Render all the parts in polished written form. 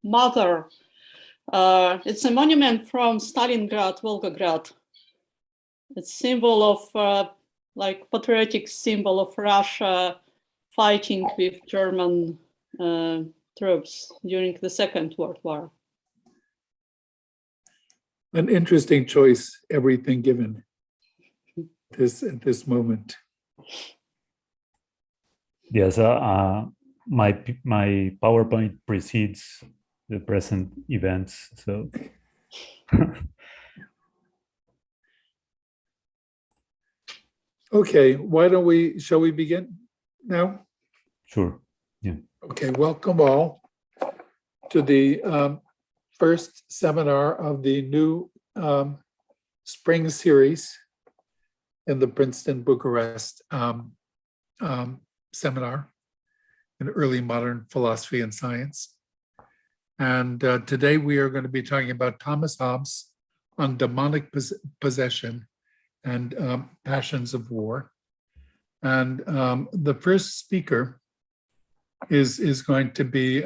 mother. It's a monument from Stalingrad, Volgograd. It's symbol of like patriotic symbol of Russia fighting with German troops during the Second World War. An interesting choice, everything given at this moment. Yes, my PowerPoint precedes the present events, so. Okay, shall we begin now? Sure, yeah. Okay, welcome all to the first seminar of the new spring series in the Princeton-Bucharest seminar in early modern philosophy and science. And today we are going to be talking about Thomas Hobbes on demonic possession and passions of war. And the first speaker is going to be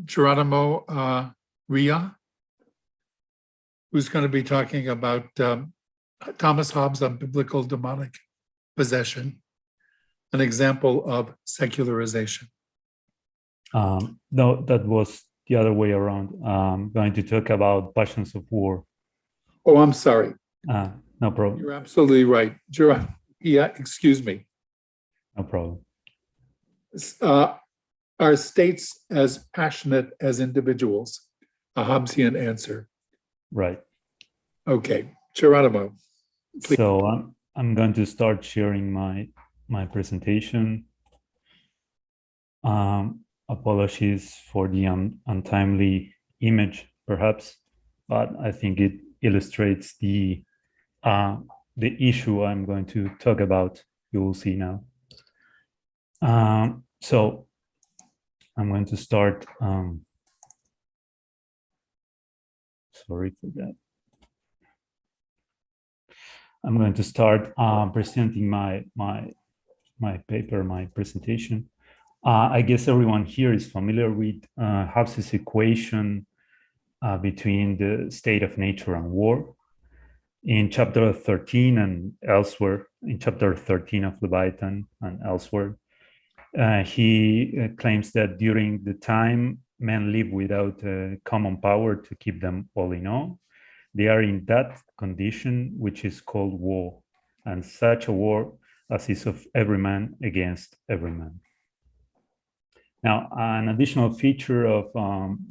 Geronimo Ria, who's going to be talking about Thomas Hobbes on biblical demonic possession, an example of secularization. No, that was the other way around. I'm going to talk about passions of war. Oh, I'm sorry. No problem. You're absolutely right. Yeah, excuse me. No problem. Are states as passionate as individuals? A Hobbesian answer. Right. Okay, Geronimo. Please. So I'm going to start sharing my presentation. Apologies for the untimely image, perhaps, but I think it illustrates the issue I'm going to talk about. You will see now. So I'm going to start. Sorry for that. I'm going to start presenting my paper, my presentation. I guess everyone here is familiar with Hobbes' equation between the state of nature and war. In chapter 13 and elsewhere, in chapter 13 of Leviathan and elsewhere, he claims that during the time men live without common power to keep them all in awe, they are in that condition which is called war, and such a war as is of every man against every man. Now, an additional feature of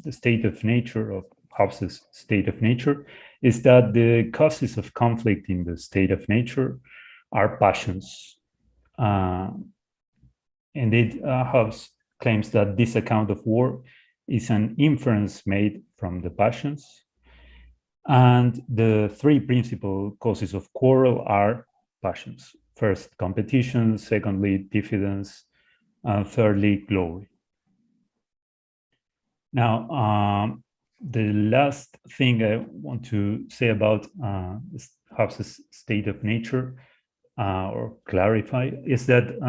the state of nature, of Hobbes' state of nature, is that the causes of conflict in the state of nature are passions. Indeed, Hobbes claims that this account of war is an inference made from the passions. And the three principal causes of quarrel are passions. First, competition, secondly, diffidence, and thirdly, glory. Now, the last thing I want to say about Hobbes' state of nature or clarify is that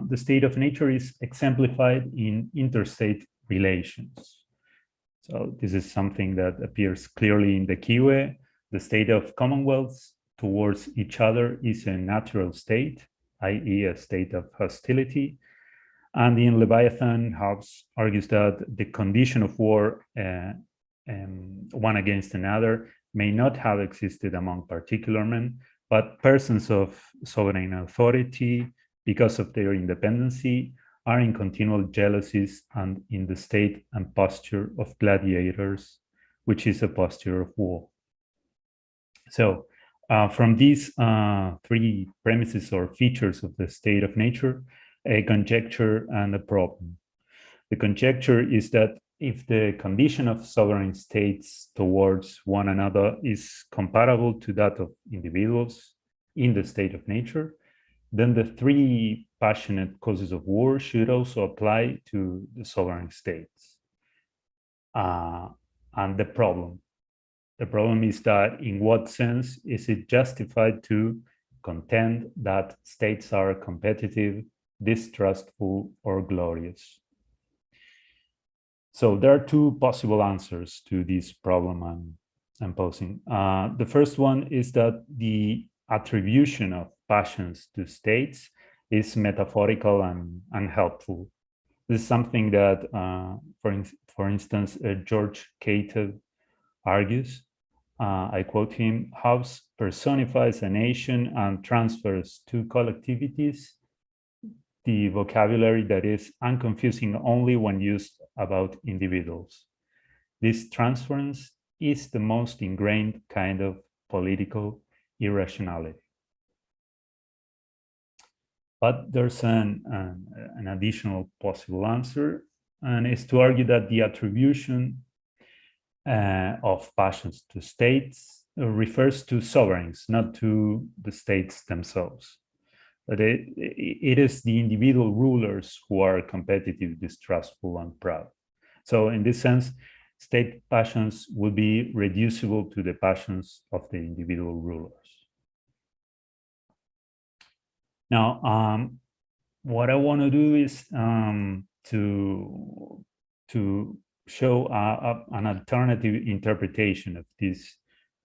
the state of nature is exemplified in interstate relations. So this is something that appears clearly in the Kiwe. The state of commonwealths towards each other is a natural state, i.e. a state of hostility. And in Leviathan, Hobbes argues that the condition of war, one against another, may not have existed among particular men, but persons of sovereign authority, because of their independency, are in continual jealousies and in the state and posture of gladiators, which is a posture of war. So from these three premises or features of the state of nature, a conjecture and a problem. The conjecture is that if the condition of sovereign states towards one another is comparable to that of individuals in the state of nature, then the three passionate causes of war should also apply to the sovereign states. And the problem is that in what sense is it justified to contend that states are competitive, distrustful, or glorious? So there are two possible answers to this problem I'm posing. The first one is that the attribution of passions to states is metaphorical and unhelpful. This is something that, for instance, George Cato argues. I quote him: Hobbes personifies a nation and transfers to collectivities the vocabulary that is unconfusing only when used about individuals. This transference is the most ingrained kind of political irrationality. But there's an additional possible answer, and it's to argue that the attribution of passions to states refers to sovereigns, not to the states themselves. But it is the individual rulers who are competitive, distrustful, and proud. So in this sense, state passions will be reducible to the passions of the individual rulers. Now, what I want to do is to show an alternative interpretation of this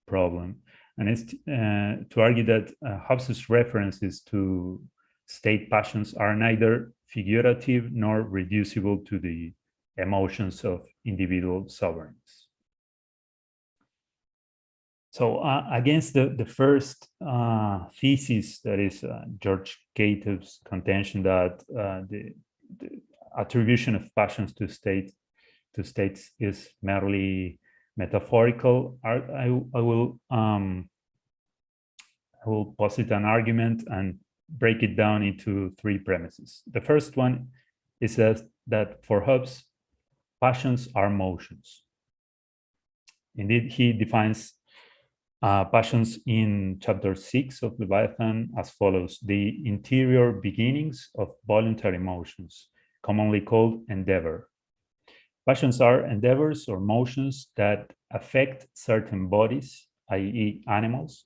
problem. And it's to argue that Hobbes' references to state passions are neither figurative nor reducible to the emotions of individual sovereigns. So against the first thesis, that is George Cato's contention that the attribution of passions to states is merely metaphorical, I will posit an argument and break it down into three premises. The first one is that for Hobbes, passions are motions. Indeed, he defines passions in chapter 6 of Leviathan as follows: the interior beginnings of voluntary motions, commonly called endeavor. Passions are endeavors or motions that affect certain bodies, i.e. animals.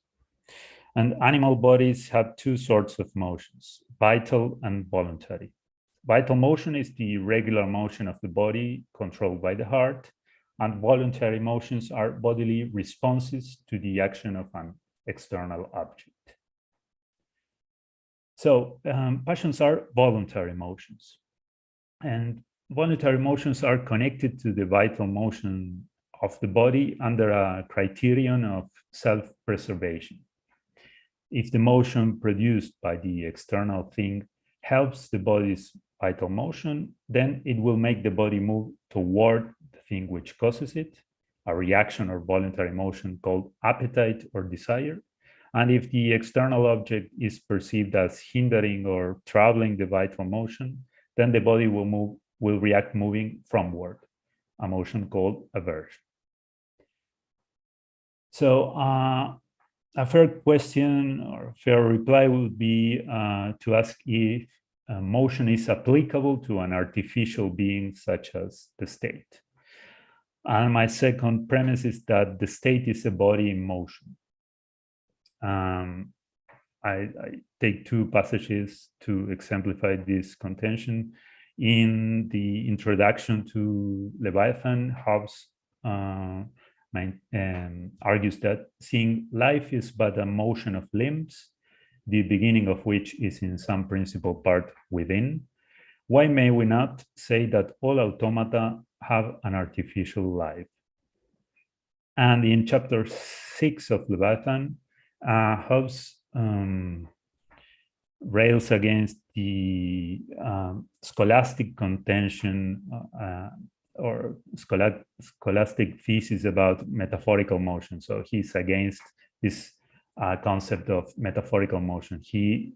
And animal bodies have two sorts of motions, vital and voluntary. Vital motion is the regular motion of the body controlled by the heart, and voluntary motions are bodily responses to the action of an external object. So passions are voluntary motions. And voluntary motions are connected to the vital motion of the body under a criterion of self-preservation. If the motion produced by the external thing helps the body's vital motion, then it will make the body move toward the thing which causes it, a reaction or voluntary motion called appetite or desire. And if the external object is perceived as hindering or troubling the vital motion, then the body will react moving fromward, a motion called aversion. So a fair question or fair reply would be to ask if motion is applicable to an artificial being such as the state. And my second premise is that the state is a body in motion. I take two passages to exemplify this contention. In the introduction to Leviathan, Hobbes argues that seeing life is but a motion of limbs, the beginning of which is in some principal part within, why may we not say that all automata have an artificial life? And in chapter 6 of Leviathan, Hobbes rails against the scholastic contention or scholastic thesis about metaphorical motion. So he's against this concept of metaphorical motion. He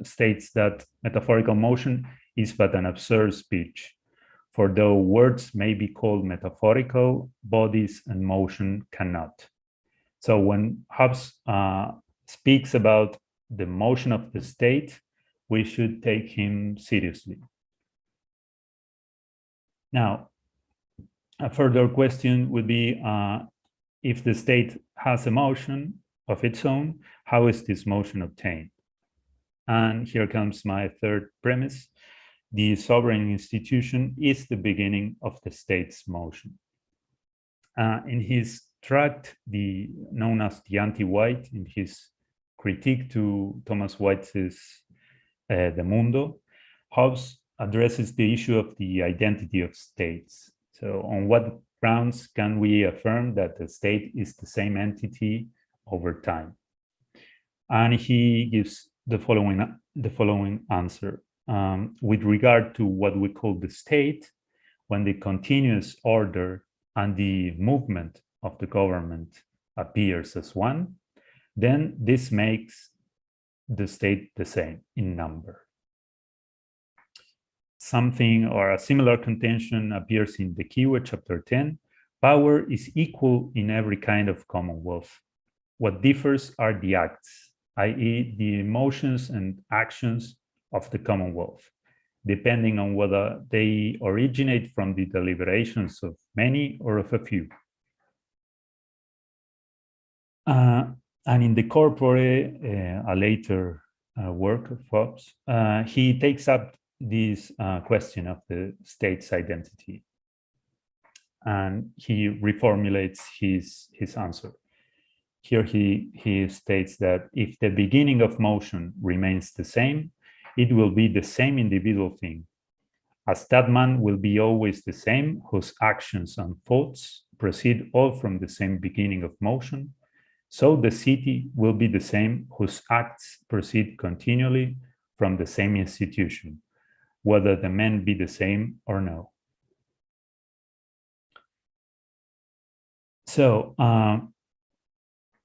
states that metaphorical motion is but an absurd speech, for though words may be called metaphorical, bodies and motion cannot. So when Hobbes speaks about the motion of the state, we should take him seriously. Now, a further question would be, if the state has a motion of its own, how is this motion obtained? And here comes my third premise. the sovereign institution is the beginning of the state's motion. In his tract, known as the Anti-White, in his critique to Thomas White's De Mundo, Hobbes addresses the issue of the identity of states. So on what grounds can we affirm that the state is the same entity over time? And he gives the following answer. With regard to what we call the state, when the continuous order and the movement of the government appears as one, then this makes the state the same in number. Something or a similar contention appears in the Keyword, chapter 10. Power is equal in every kind of commonwealth. What differs are the acts, i.e. the emotions and actions of the commonwealth, depending on whether they originate from the deliberations of many or of a few. And in the Corpore, a later work of Hobbes, he takes up this question of the state's identity, and he reformulates his answer. Here he states that if the beginning of motion remains the same, it will be the same individual thing, as that man will be always the same whose actions and thoughts proceed all from the same beginning of motion, so the city will be the same whose acts proceed continually from the same institution, whether the men be the same or no. So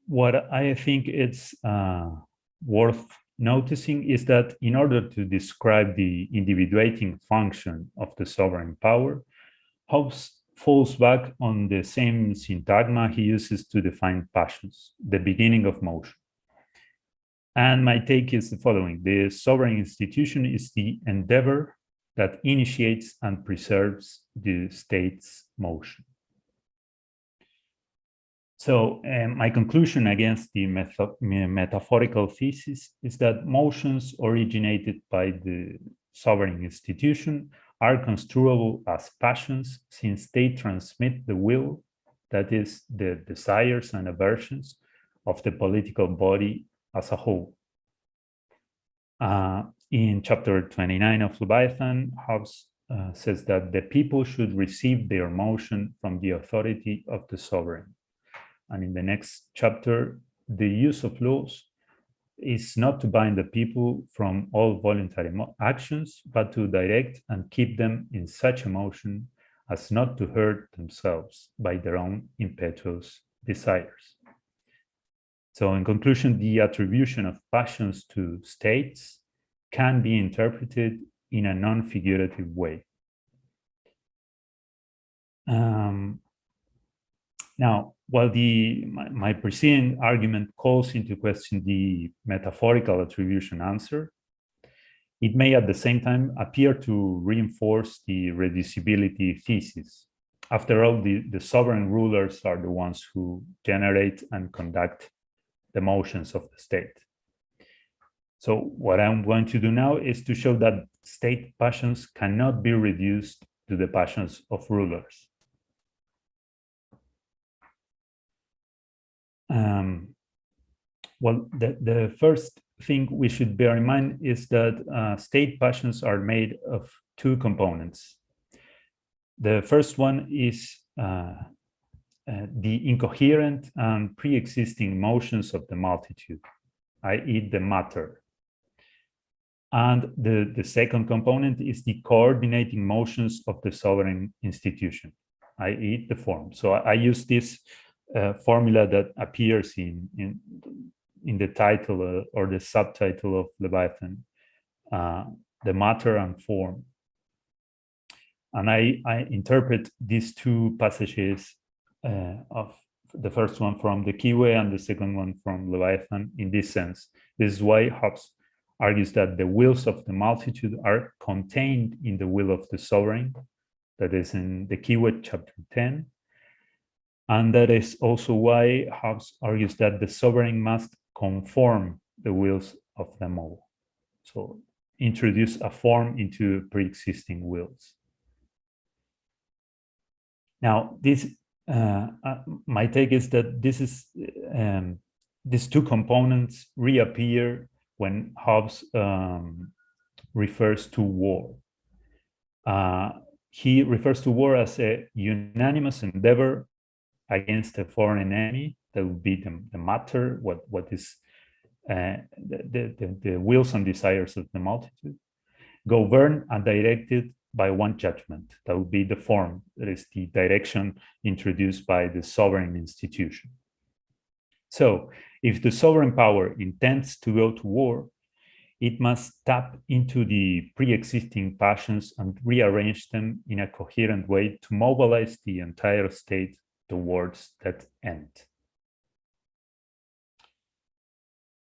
what I think it's worth noticing is that in order to describe the individuating function of the sovereign power, Hobbes falls back on the same syntagma he uses to define passions, the beginning of motion. And my take is the following: the sovereign institution is the endeavor that initiates and preserves the state's motion. So my conclusion against the metaphorical thesis is that motions originated by the sovereign institution are construable as passions, since they transmit the will, that is, the desires and aversions of the political body as a whole. In chapter 29 of Leviathan, Hobbes says that the people should receive their motion from the authority of the sovereign. And in the next chapter, the use of laws is not to bind the people from all voluntary actions, but to direct and keep them in such a motion as not to hurt themselves by their own impetuous desires. So in conclusion, the attribution of passions to states can be interpreted in a non-figurative way. Now, while my preceding argument calls into question the metaphorical attribution answer, it may at the same time appear to reinforce the reducibility thesis. After all, the sovereign rulers are the ones who generate and conduct the motions of the state. So what I'm going to do now is to show that state passions cannot be reduced to the passions of rulers. Well, the first thing we should bear in mind is that state passions are made of two components. The first one is the incoherent and pre-existing motions of the multitude, i.e. the matter. And the second component is the coordinating motions of the sovereign institution, i.e. the form. So I use this formula that appears in the title or the subtitle of Leviathan, the matter and form. And I interpret these two passages of the first one from the Kiwe and the second one from Leviathan in this sense. This is why Hobbes argues that the wills of the multitude are contained in the will of the sovereign, that is in the Kiwe chapter 10. And that is also why Hobbes argues that the sovereign must conform the wills of them all. So introduce a form into pre-existing wills. Now, this my take is that these two components reappear when Hobbes refers to war. He refers to war as a unanimous endeavor against a foreign enemy. That would be the matter, what is the wills and desires of the multitude, governed and directed by one judgment. That would be the form, that is the direction introduced by the sovereign institution. So if the sovereign power intends to go to war, it must tap into the pre-existing passions and rearrange them in a coherent way to mobilize the entire state towards that end.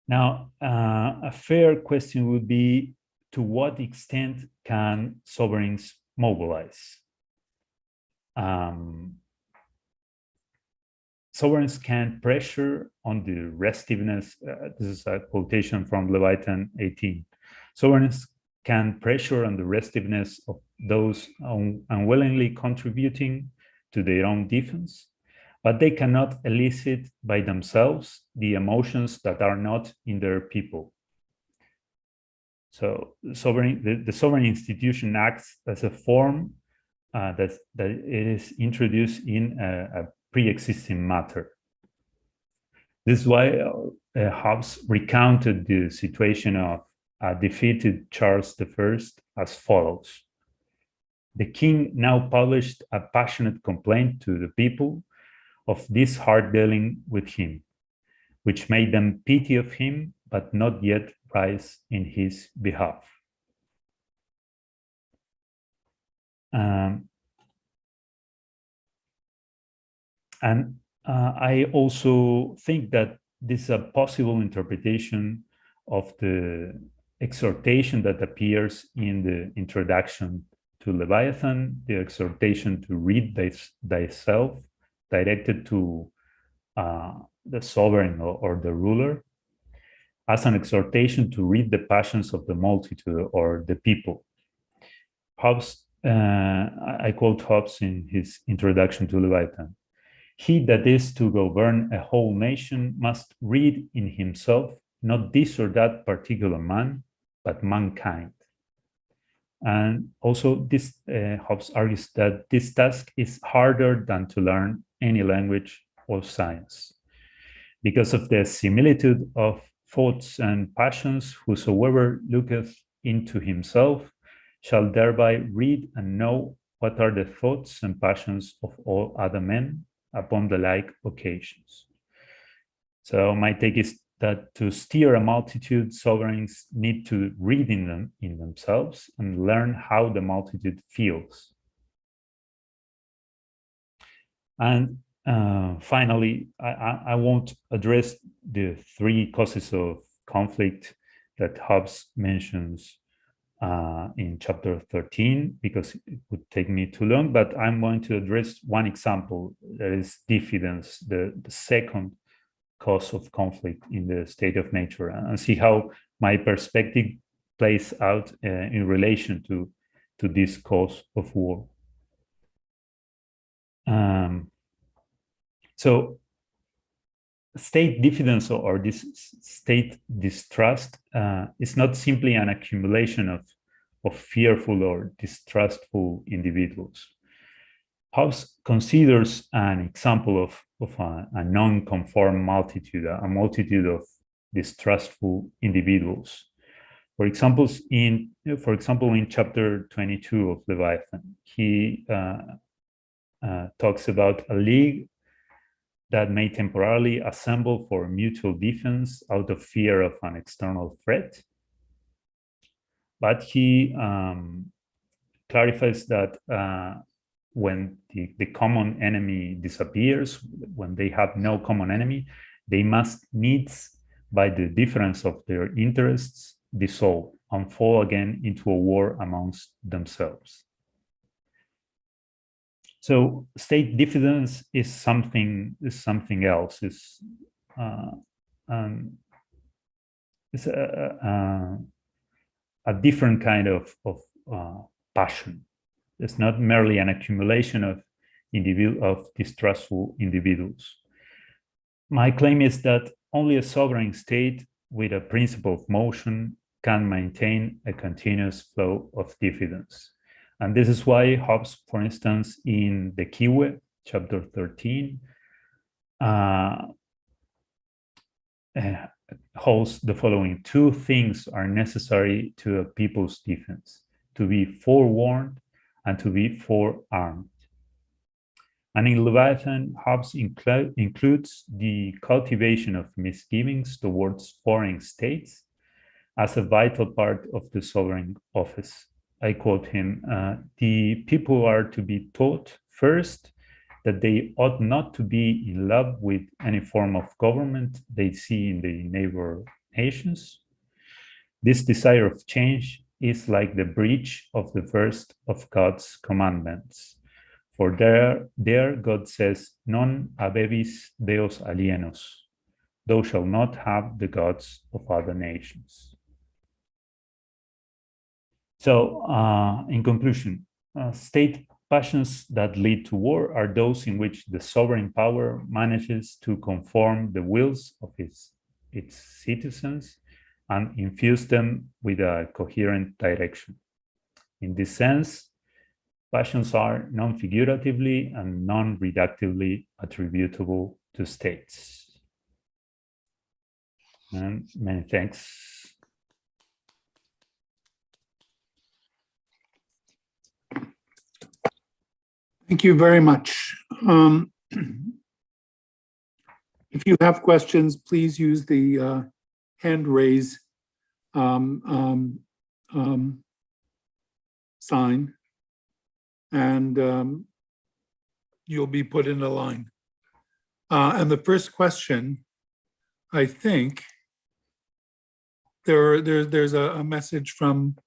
Now, a fair question would be, to what extent can sovereigns mobilize? Sovereigns can pressure on the restiveness. This is a quotation from Leviathan 18. Sovereigns can pressure on the restiveness of those unwillingly contributing to their own defense, but they cannot elicit by themselves the emotions that are not in their people. So the sovereign institution acts as a form that it is introduced in a pre-existing matter. This is why Hobbes recounted the situation of a defeated Charles I as follows. The king now published a passionate complaint to the people of this hard dealing with him, which made them pity of him, but not yet rise in his behalf. I also think that this is a possible interpretation of the exhortation that appears in the introduction to Leviathan, the exhortation to read thyself, directed to the sovereign or the ruler, as an exhortation to read the passions of the multitude or the people. Hobbes, I quote Hobbes in his introduction to Leviathan. He that is to govern a whole nation must read in himself not this or that particular man, but mankind. And also this, Hobbes argues that this task is harder than to learn any language or science, because of the similitude of thoughts and passions. Whosoever looketh into himself shall thereby read and know what are the thoughts and passions of all other men upon the like occasions. So my take is that to steer a multitude, sovereigns need to read in themselves and learn how the multitude feels. And finally, I won't address the three causes of conflict that Hobbes mentions in chapter 13, because it would take me too long, but I'm going to address one example, that is diffidence, the second cause of conflict in the state of nature, and see how my perspective plays out in relation to this cause of war. So state diffidence or this state distrust is not simply an accumulation of fearful or distrustful individuals. Hobbes considers an example of a non-conform multitude, a multitude of distrustful individuals. For example, in chapter 22 of Leviathan, he talks about a league that may temporarily assemble for mutual defense out of fear of an external threat. But he clarifies that when the common enemy disappears, when they have no common enemy, they must needs, by the difference of their interests, dissolve and fall again into a war amongst themselves. So state diffidence is something else. a different kind of passion. It's not merely an accumulation of distrustful individuals. My claim is that only a sovereign state with a principle of motion can maintain a continuous flow of diffidence. And this is why Hobbes, for instance, in the Kiwe, chapter 13, holds the following: two things are necessary to a people's defense: to be forewarned and to be forearmed. And in Leviathan, Hobbes includes the cultivation of misgivings towards foreign states as a vital part of the sovereign office. I quote him, "The people are to be taught first that they ought not to be in love with any form of government they see in the neighbor nations. This desire of change is like the breach of the first of God's commandments. For there God says, non habebis deos alienos. Thou shalt not have the gods of other nations." So, in conclusion, state passions that lead to war are those in which the sovereign power manages to conform the wills of its citizens and infuse them with a coherent direction. In this sense, passions are non-figuratively and non-reductively attributable to states. And many thanks. Thank you very much. If you have questions, please use the hand raise sign, and you'll be put in a line. And the first question, I think, there's a message from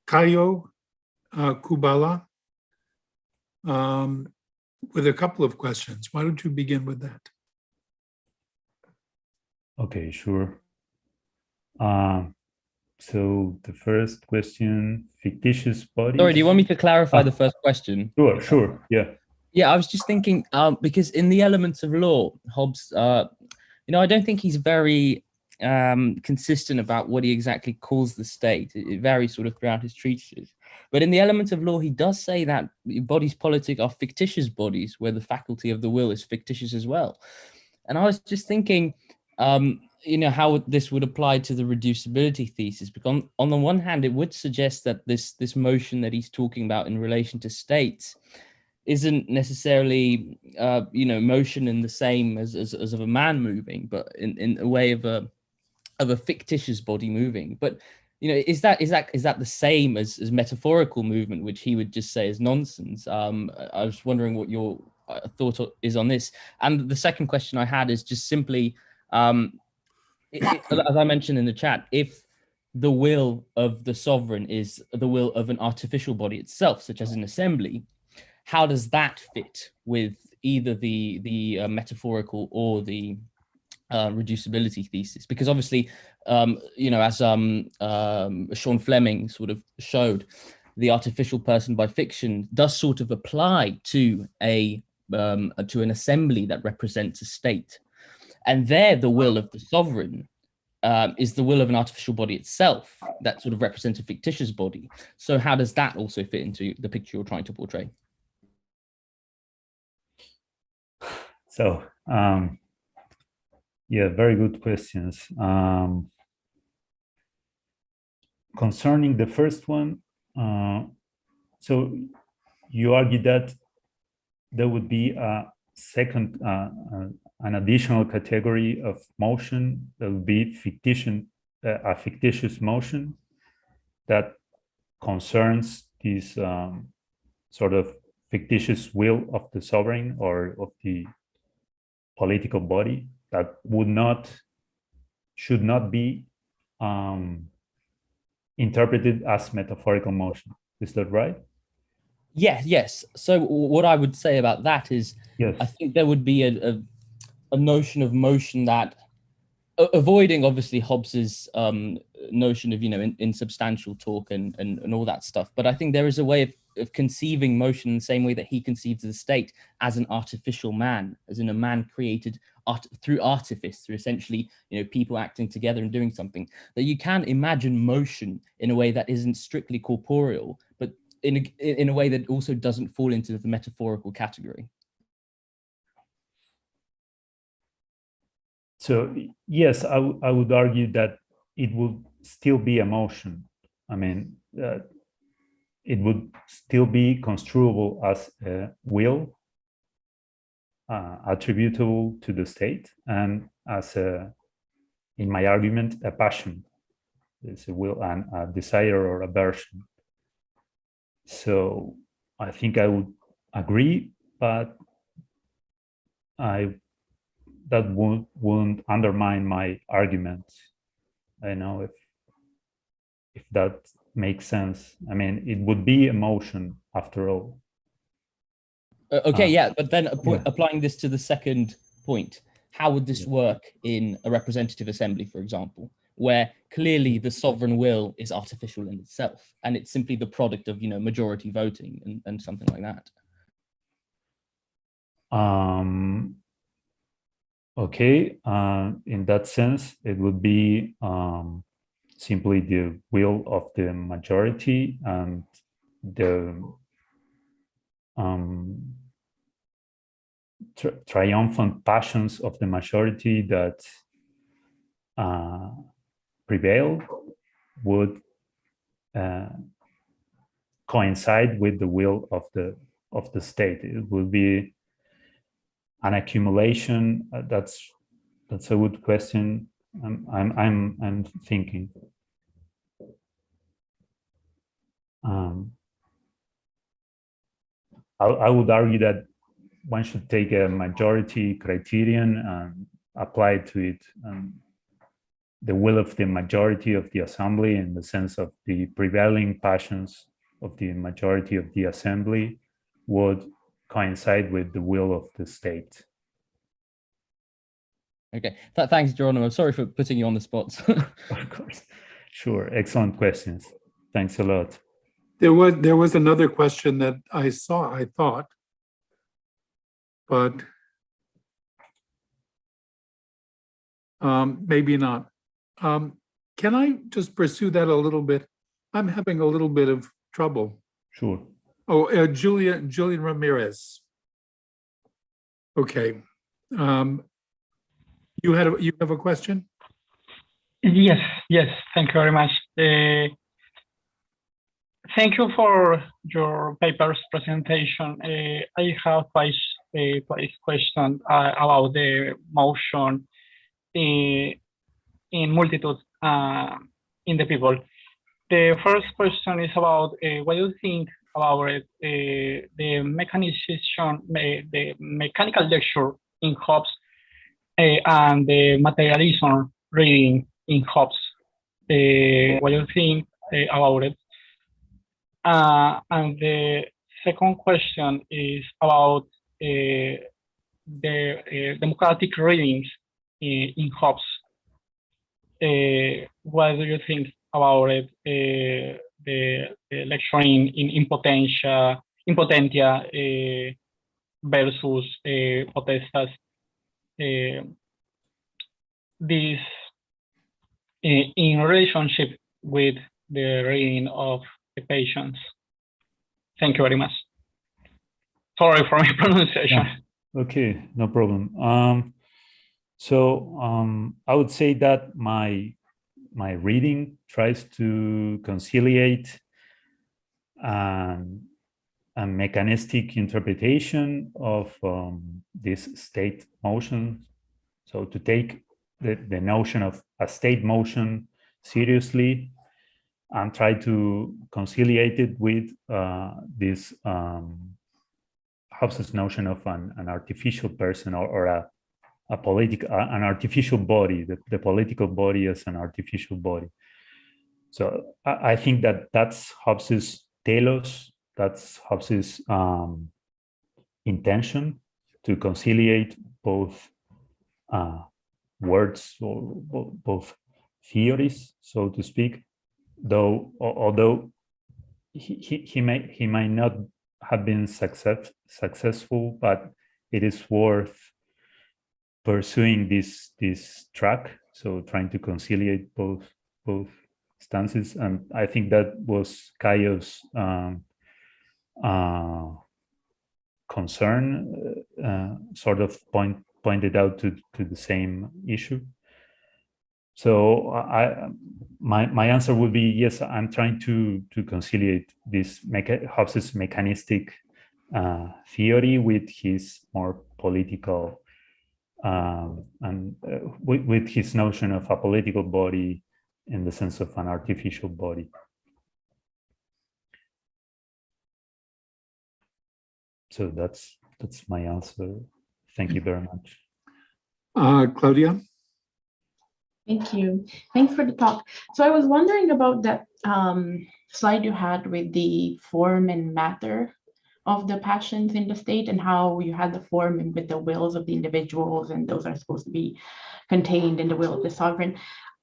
Kayo Kubala with a couple of questions. Why don't you begin with that? Okay, sure. So the first question, fictitious bodies. Sorry, do you want me to clarify the first question? Sure, yeah. Yeah, I was just thinking, because in the Elements of Law, Hobbes, I don't think he's very consistent about what he exactly calls the state. It varies sort of throughout his treatises. But in the Elements of Law, he does say that bodies politic are fictitious bodies, where the faculty of the will is fictitious as well. And I was just thinking, how this would apply to the reducibility thesis, because on the one hand, it would suggest that this motion that he's talking about in relation to states isn't necessarily, motion in the same as of a man moving, but in a way of a fictitious body moving. But is that the same as metaphorical movement, which he would just say is nonsense? I was wondering what your thought is on this. And the second question I had is just simply, as I mentioned in the chat, if the will of the sovereign is the will of an artificial body itself, such as an assembly, how does that fit with either the metaphorical or the reducibility thesis? Because obviously, as Sean Fleming sort of showed, the artificial person by fiction does sort of apply to an assembly that represents a state, and there the will of the sovereign is the will of an artificial body itself that sort of represents a fictitious body. So how does that also fit into the picture you're trying to portray? So, very good questions. Concerning the first one, so you argue that there would be a second, an additional category of motion that would be a fictitious motion that concerns this sort of fictitious will of the sovereign or of the political body that should not be interpreted as metaphorical motion. Is that right? Yes. So what I would say about that is, yes, I think there would be a notion of motion that avoiding obviously Hobbes's notion of, insubstantial talk and all that stuff. But I think there is a way of conceiving motion in the same way that he conceives the state as an artificial man, as in a man created through artifice, through essentially, people acting together and doing something. That you can imagine motion in a way that isn't strictly corporeal, but in a way that also doesn't fall into the metaphorical category. So yes, I would argue that it would still be emotion. I mean, it would still be construable as a will, attributable to the state, and as in my argument, a passion. It's a will and a desire or aversion. So I think I would agree, but that wouldn't undermine my argument. I know if that makes sense. I mean, it would be emotion after all. Okay, yeah, but then applying this to the second point, how would this work in a representative assembly, for example, where clearly the sovereign will is artificial in itself, and it's simply the product of, majority voting and something like that? Okay, in that sense, it would be simply the will of the majority and the triumphant passions of the majority that prevail would coincide with the will of the state. It would be an accumulation. That's a good question. I'm thinking. I would argue that one should take a majority criterion and apply to it the will of the majority of the assembly, in the sense of the prevailing passions of the majority of the assembly would coincide with the will of the state. Okay, thanks, Geronimo. Sorry for putting you on the spot. Of course. Sure, excellent questions. Thanks a lot. There was another question that I thought, but maybe not. Can I just pursue that a little bit? I'm having a little bit of trouble. Sure. Oh, Julian Ramirez. Okay. You have a question? Yes. Thank you very much. Thank you for your paper's presentation. I have twice question about the motion in multitude in the people. The first question is about what do you think about the mechanization, the mechanical lecture in Hobbes and the materialism reading in Hobbes. What do you think about it? And the second question is about the democratic readings in Hobbes. What do you think about it? The lecturing in impotentia versus potestas. This in relationship with the reading of the patients. Thank you very much. Sorry for my pronunciation. Yeah. Okay, no problem. So I would say that my reading tries to conciliate a mechanistic interpretation of this state motion. So to take the notion of a state motion seriously and try to conciliate it with this Hobbes' notion of an artificial person or an artificial body, the political body as an artificial body. So I think that's Hobbes' telos, that's Hobbes' intention to conciliate both words or both theories, so to speak. Though, although he might not have been successful, but it is worth pursuing this track. So trying to conciliate both stances, and I think that was Caio's concern, sort of pointed out to the same issue. So my answer would be yes. I'm trying to conciliate this Hobbes's mechanistic theory with his more political and with his notion of a political body in the sense of an artificial body. So that's my answer. Thank you very much. Claudia? Thank you. Thanks for the talk. So I was wondering about that slide you had with the form and matter of the passions in the state, and how you had the form and with the wills of the individuals, and those are supposed to be contained in the will of the sovereign.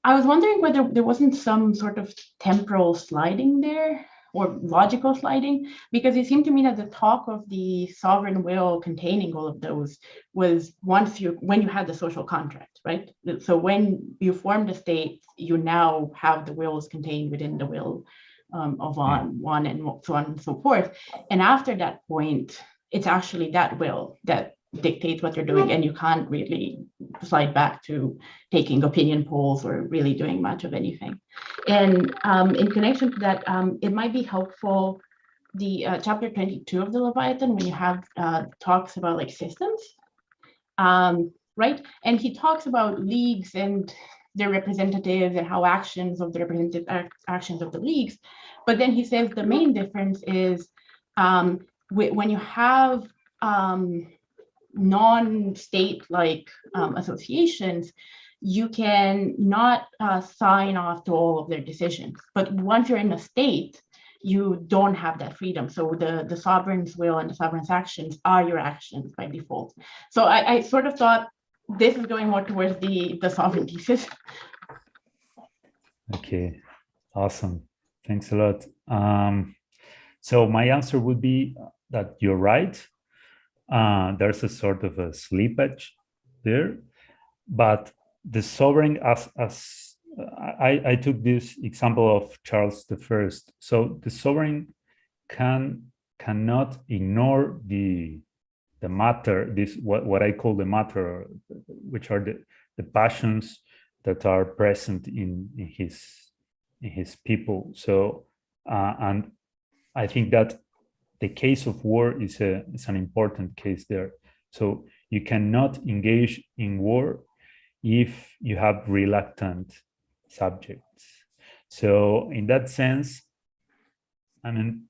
I was wondering whether there wasn't some sort of temporal sliding there, or logical sliding, because it seemed to me that the talk of the sovereign will containing all of those was when you had the social contract, right? So when you form the state, you now have the wills contained within the will of one, and so on and so forth. And after that point, it's actually that will that dictates what you're doing, and you can't really slide back to taking opinion polls or really doing much of anything. And in connection to that, it might be helpful, the chapter 22 of the Leviathan, when you have talks about like systems, right? And he talks about leagues and their representatives and how actions of the representative actions of the leagues. But then he says the main difference is when you have non-state like associations, you can not sign off to all of their decisions. But once you're in a state, you don't have that freedom. So the sovereign's will and the sovereign's actions are your actions by default. So I sort of thought this is going more towards the sovereign thesis. Okay, awesome. Thanks a lot. So my answer would be that you're right. There's a sort of a slippage there, but the sovereign, as I took this example of Charles I. So the sovereign cannot ignore the matter, this what I call the matter, which are the passions that are present in his people. So and I think that the case of war is an important case there. So you cannot engage in war if you have reluctant subjects. So in that sense, I mean,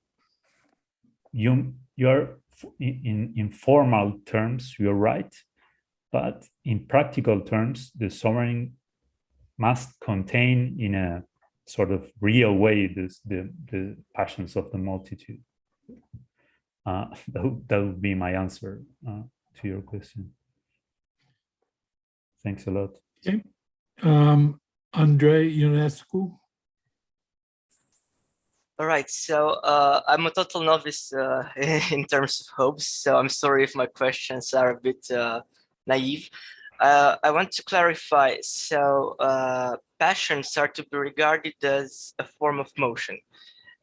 you're in formal terms, you're right, but in practical terms, the sovereign must contain in a sort of real way the passions of the multitude. That would be my answer to your question. Thanks a lot. Okay. Andrei Ionescu. All right, so I'm a total novice in terms of Hobbes, so I'm sorry if my questions are a bit naive. I want to clarify, so passions are to be regarded as a form of motion.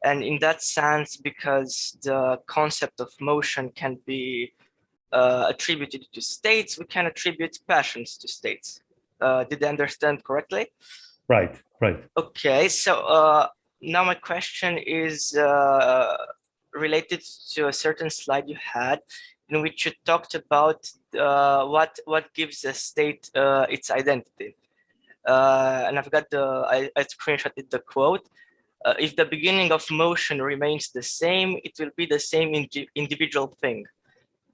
And in that sense, because the concept of motion can be attributed to states, we can attribute passions to states. Did I understand correctly? Right. Okay, so now my question is related to a certain slide you had, in which you talked about what gives a state its identity. And I've got I screenshotted the quote. If the beginning of motion remains the same, it will be the same individual thing.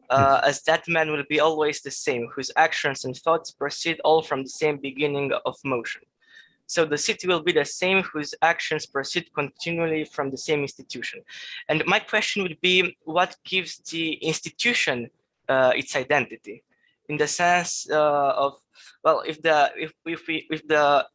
Yes. As that man will be always the same, whose actions and thoughts proceed all from the same beginning of motion. So the city will be the same, whose actions proceed continually from the same institution. And my question would be, what gives the institution its identity? in the sense of, well, if the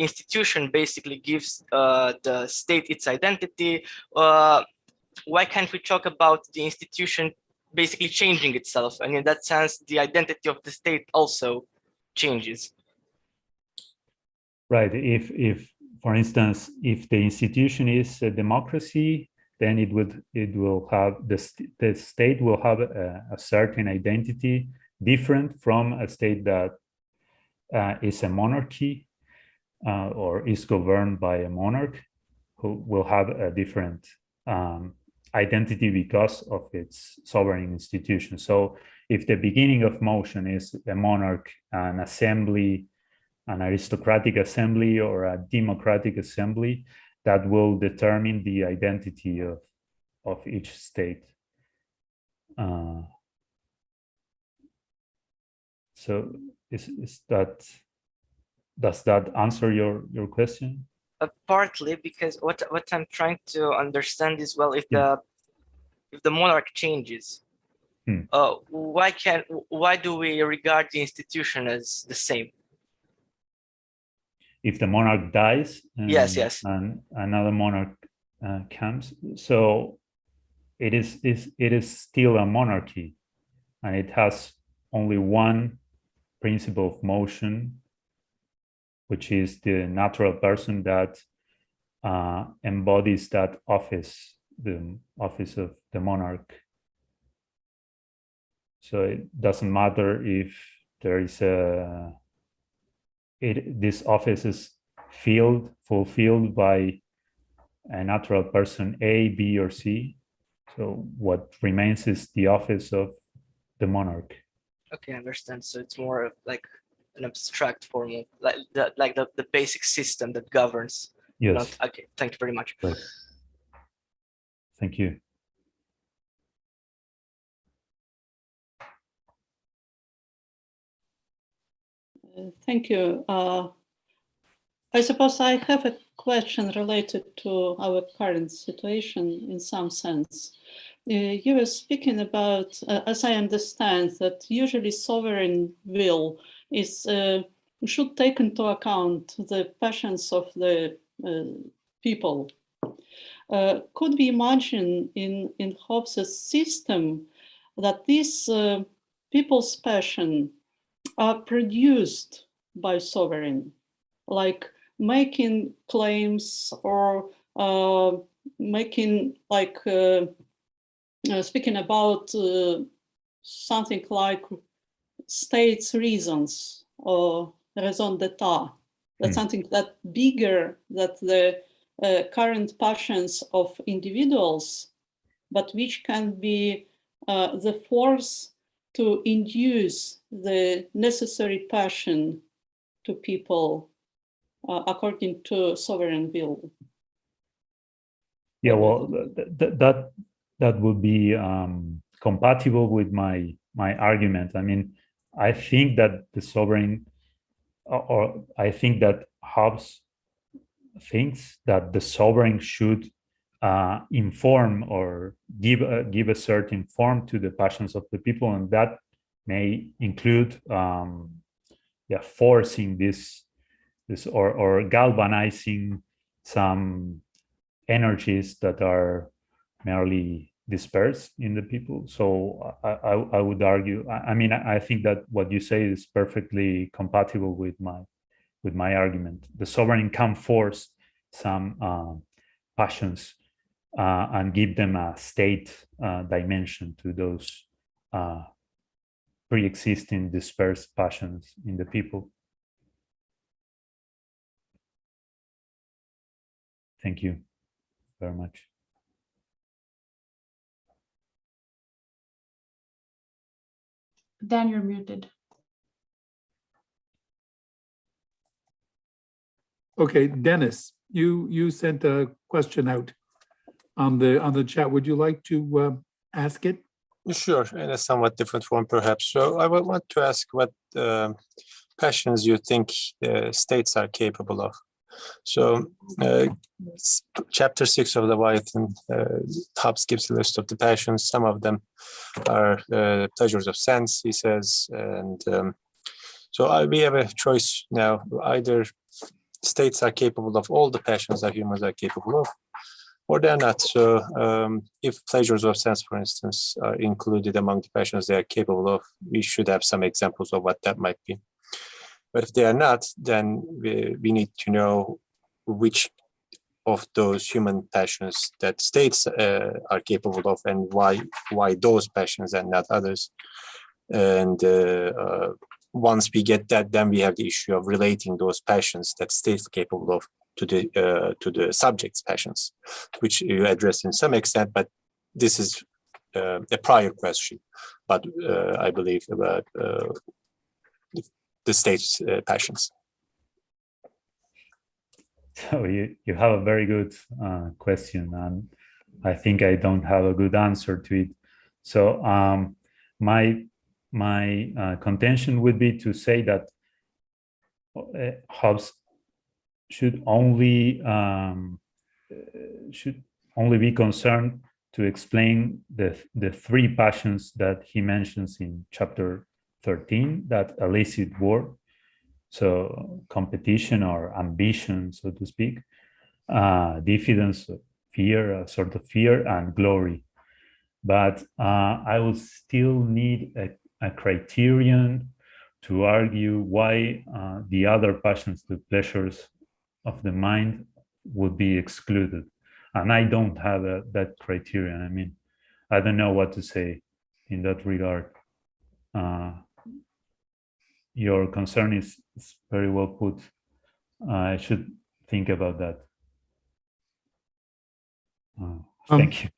institution basically gives the state its identity, why can't we talk about the institution basically changing itself? And in that sense, the identity of the state also changes. Right. If for instance, if the institution is a democracy, then it will have the state will have a certain identity different from a state that is a monarchy or is governed by a monarch, who will have a different identity because of its sovereign institution. So if the beginning of motion is a monarch, an assembly, an aristocratic assembly, or a democratic assembly, that will determine the identity of each state. So does that answer your question? Partly, because what I'm trying to understand is, well, if the monarch changes, why do we regard the institution as the same? If the monarch dies, yes, and another monarch comes, so it is still a monarchy, and it has only one principle of motion, which is the natural person that embodies that office, the office of the monarch. So it doesn't matter if there is this office is fulfilled by a natural person A, B, or C. So what remains is the office of the monarch. Okay, I understand. So it's more of like an abstract form of the basic system that governs. Yes. Okay, thank you very much. Right. Thank you. Thank you. I suppose I have a question related to our current situation in some sense. You were speaking about, as I understand, that usually sovereign will is should take into account the passions of the people. Could we imagine in Hobbes' system that these people's passion are produced by sovereign, like making claims or making like speaking about something like states' reasons or raison d'etat, that's something that bigger than the current passions of individuals, but which can be the force to induce the necessary passion to people according to sovereign will. Yeah, well, that would be compatible with my argument. I mean, I think that the sovereign, or I think that Hobbes thinks that the sovereign should inform or give a certain form to the passions of the people, and that may include forcing this or galvanizing some energies that are merely dispersed in the people. So I would argue, I think that what you say is perfectly compatible with my argument. The sovereign can force some passions and give them a state dimension to those pre-existing dispersed passions in the people. Thank you very much. Dan, you're muted. Okay, Dennis, you sent a question out on the chat. Would you like to ask it? Sure, in a somewhat different form, perhaps. So I would want to ask what passions you think states are capable of. So chapter 6 of Leviathan, Hobbes gives a list of the passions. Some of them are pleasures of sense, he says. And so we have a choice now. Either states are capable of all the passions that humans are capable of, or they're not. So if pleasures of sense, for instance, are included among the passions they are capable of, we should have some examples of what that might be. But if they are not, then we need to know which of those human passions that states are capable of, and why those passions and not others. And once we get that, then we have the issue of relating those passions that states are capable of to the subject's passions, which you address in some extent, but this is a prior question. But I believe about the state's passions. So you have a very good question, and I think I don't have a good answer to it. So my contention would be to say that Hobbes should only be concerned to explain the three passions that he mentions in chapter 13 that elicit war. So competition or ambition, so to speak, diffidence, fear, a sort of fear, and glory. But I will still need a criterion to argue why the other passions, the pleasures of the mind, would be excluded. And I don't have that criterion. I mean, I don't know what to say in that regard. Your concern is very well put. I should think about that. Thank you.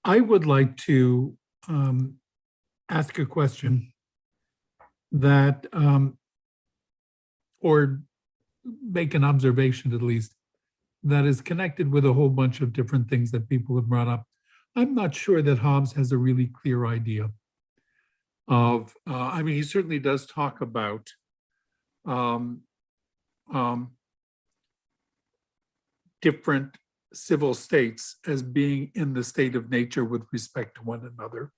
I would like to ask a question that, or make an observation at least, that is connected with a whole bunch of different things that people have brought up. I'm not sure that Hobbes has a really clear idea of, I mean, he certainly does talk about different civil states as being in the state of nature with respect to one another,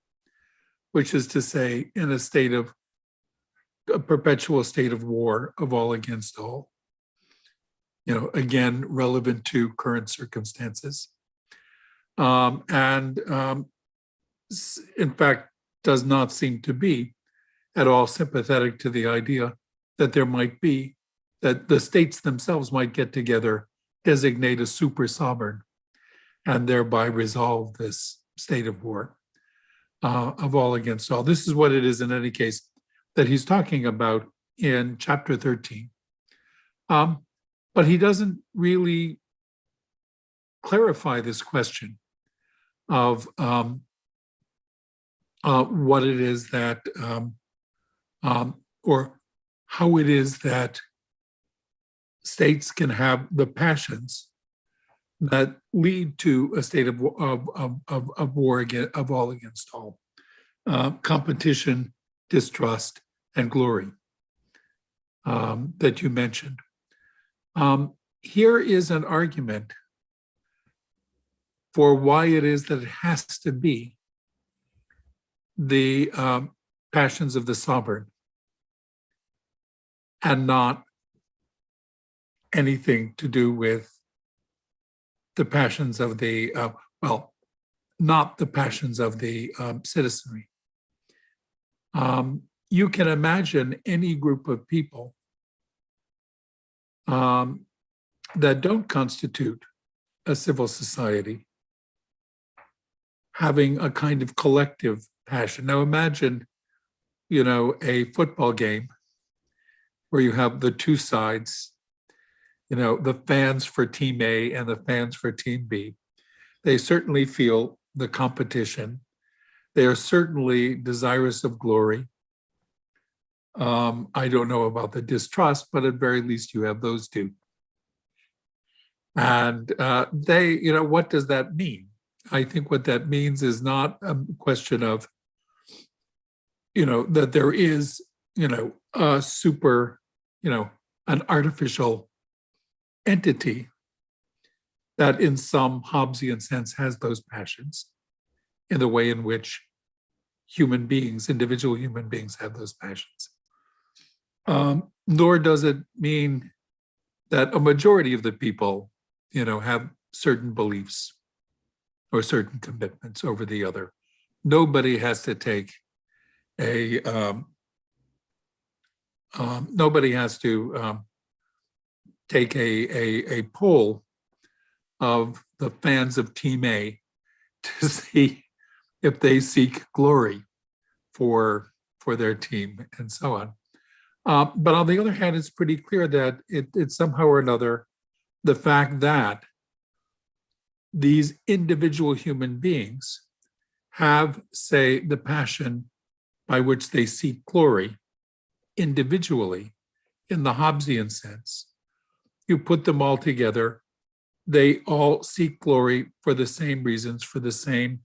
which is to say, in a state of a perpetual state of war, of all against all. You know, again, relevant to current circumstances. In fact, does not seem to be at all sympathetic to the idea that there might be, that the states themselves might get together, designate a super sovereign, and thereby resolve this state of war, of all against all. This is what it is in any case that he's talking about in chapter 13. But he doesn't really clarify this question of what it is that, or how it is that states can have the passions that lead to a state of war against, of all against all, competition, distrust, and glory that you mentioned. Here is an argument for why it is that it has to be the passions of the sovereign and not anything to do with the passions of the, well, not the passions of the citizenry. You can imagine any group of people that don't constitute a civil society having a kind of collective passion. Now imagine, you know, a football game where you have the two sides, you know, the fans for team A and the fans for team B. They certainly feel the competition. They are certainly desirous of glory. I don't know about the distrust, but at very least you have those two. And they, you know, what does that mean? I think what that means is not a question of, you know, that there is, you know, a super, you know, an artificial entity that in some Hobbesian sense has those passions in the way in which human beings, individual human beings, have those passions. Nor does it mean that a majority of the people, have certain beliefs or certain commitments over the other. Nobody has to take a poll of the fans of Team A to see if they seek glory for their team and so on. But on the other hand, it's pretty clear that it's somehow or another the fact that these individual human beings have, say, the passion by which they seek glory individually in the Hobbesian sense. You put them all together, they all seek glory for the same reasons, for the same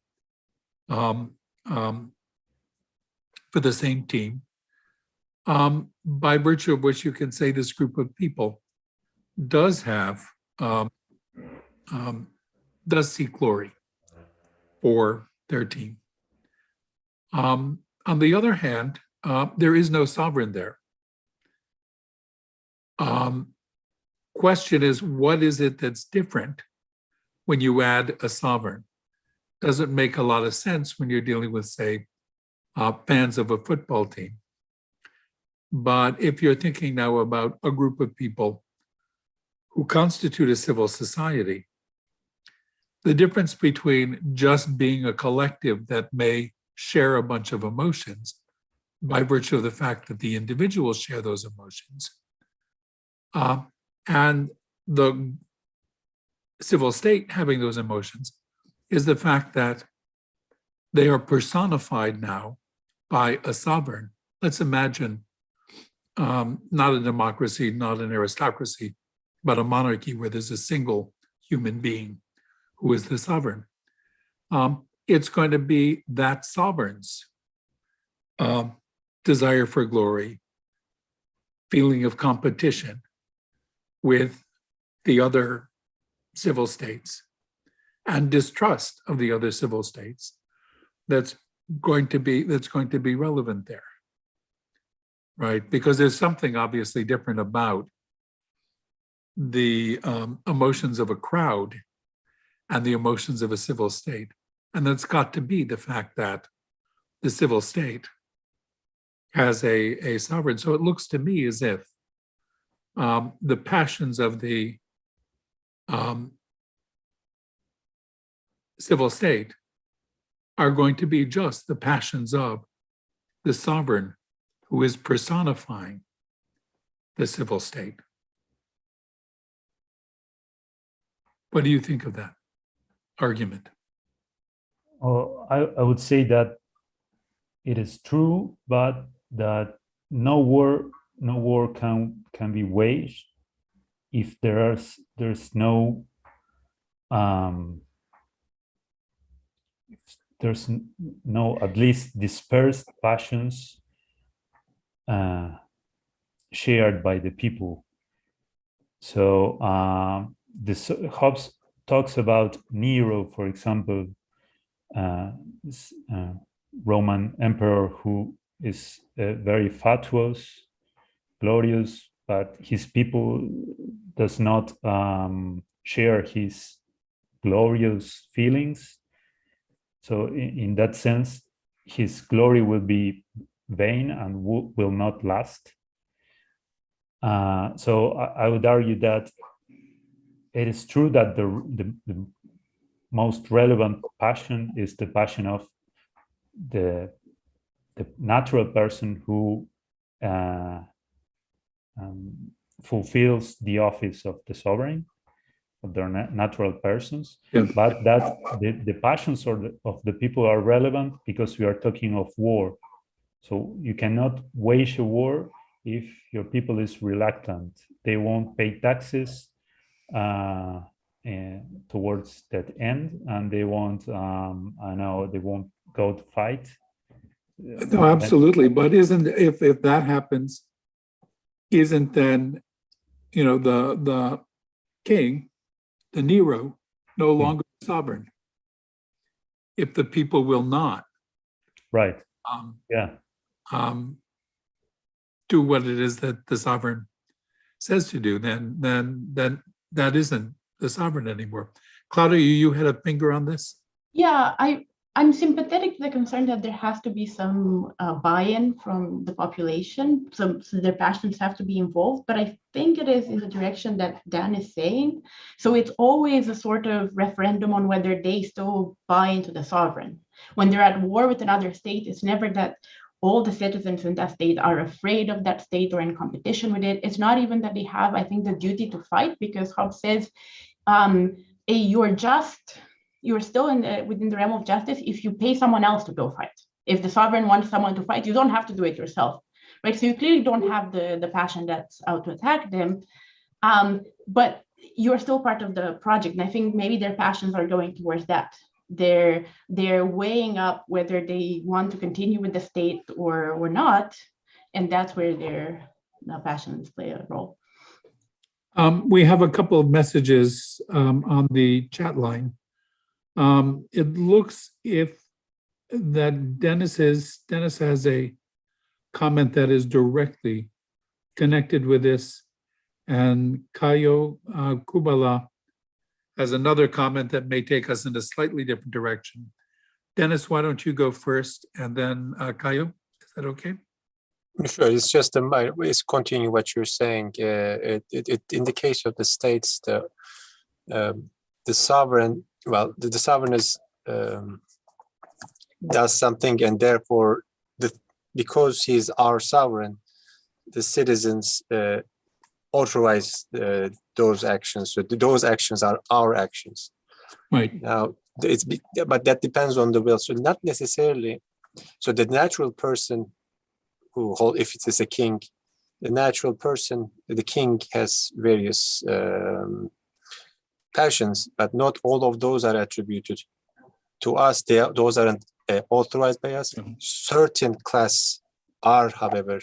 team, by virtue of which you can say this group of people does have does seek glory for their team. On the other hand, there is no sovereign there. Question is, what is it that's different when you add a sovereign? Doesn't make a lot of sense when you're dealing with, say, fans of a football team. But if you're thinking now about a group of people who constitute a civil society, the difference between just being a collective that may share a bunch of emotions by virtue of the fact that the individuals share those emotions, and the civil state having those emotions is the fact that they are personified now by a sovereign. Let's imagine not a democracy, not an aristocracy, but a monarchy where there's a single human being who is the sovereign. It's going to be that sovereign's desire for glory, feeling of competition with the other civil states, and distrust of the other civil states that's going to be relevant there, right? Because there's something obviously different about the emotions of a crowd and the emotions of a civil state. And that's got to be the fact that the civil state has a sovereign. So it looks to me as if the passions of the civil state are going to be just the passions of the sovereign who is personifying the civil state. What do you think of that argument? Oh, I would say that it is true, but that no war can be waged if there's no there's no at least dispersed passions shared by the people. So Hobbes talks about Nero, for example, Roman emperor who is very fatuous, glorious, but his people does not share his glorious feelings. So in that sense, his glory will be vain and will not last. So I would argue that it is true that the most relevant passion is the passion of the natural person who fulfills the office of the sovereign, of their natural persons. Yeah. But that the passions of the people are relevant because we are talking of war. So you cannot wage a war if your people is reluctant. They won't pay taxes towards that end, and they won't they won't go to fight. No, absolutely. But if that happens, isn't then the king, the Nero, no longer sovereign if the people will not Right. do what it is that the sovereign says to do, then that isn't the sovereign anymore. Claudia, you had a finger on this? Yeah, I'm sympathetic to the concern that there has to be some buy-in from the population, so their passions have to be involved, but I think it is in the direction that Dan is saying. So it's always a sort of referendum on whether they still buy into the sovereign. When they're at war with another state, it's never that all the citizens in that state are afraid of that state or in competition with it. It's not even that they have, I think, the duty to fight, because Hobbes says you're still within the realm of justice if you pay someone else to go fight. If the sovereign wants someone to fight, you don't have to do it yourself, right? So you clearly don't have the passion that's out to attack them, but you're still part of the project. And I think maybe their passions are going towards that. They're weighing up whether they want to continue with the state or not, and that's where their passions play a role. We have a couple of messages on the chat line. It looks that Dennis has a comment that is directly connected with this, and Kayo Kubala has another comment that may take us in a slightly different direction. Dennis, why don't you go first, and then Kayo? Is that okay? Sure. It's just it's continuing what you're saying. In the case of the states, the sovereign, the sovereign is does something, and therefore, because he's our sovereign, the citizens authorize those actions. So those actions are our actions. Right. Now, but that depends on the will. So not necessarily. So the natural person if it is a king, the natural person, the king has various passions, but not all of those are attributed to us. Those aren't authorized by us. Mm-hmm. Certain class are, however,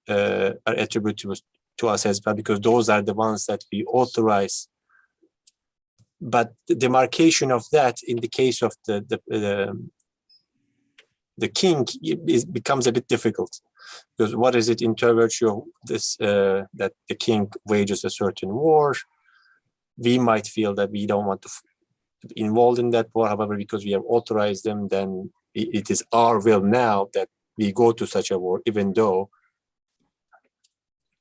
are attributed to us as well, because those are the ones that we authorize. But the demarcation of that in the case of the king becomes a bit difficult. Because what is it in virtue of this, that the king wages a certain war? We might feel that we don't want to be involved in that war. However, because we have authorized them, then it is our will now that we go to such a war, even though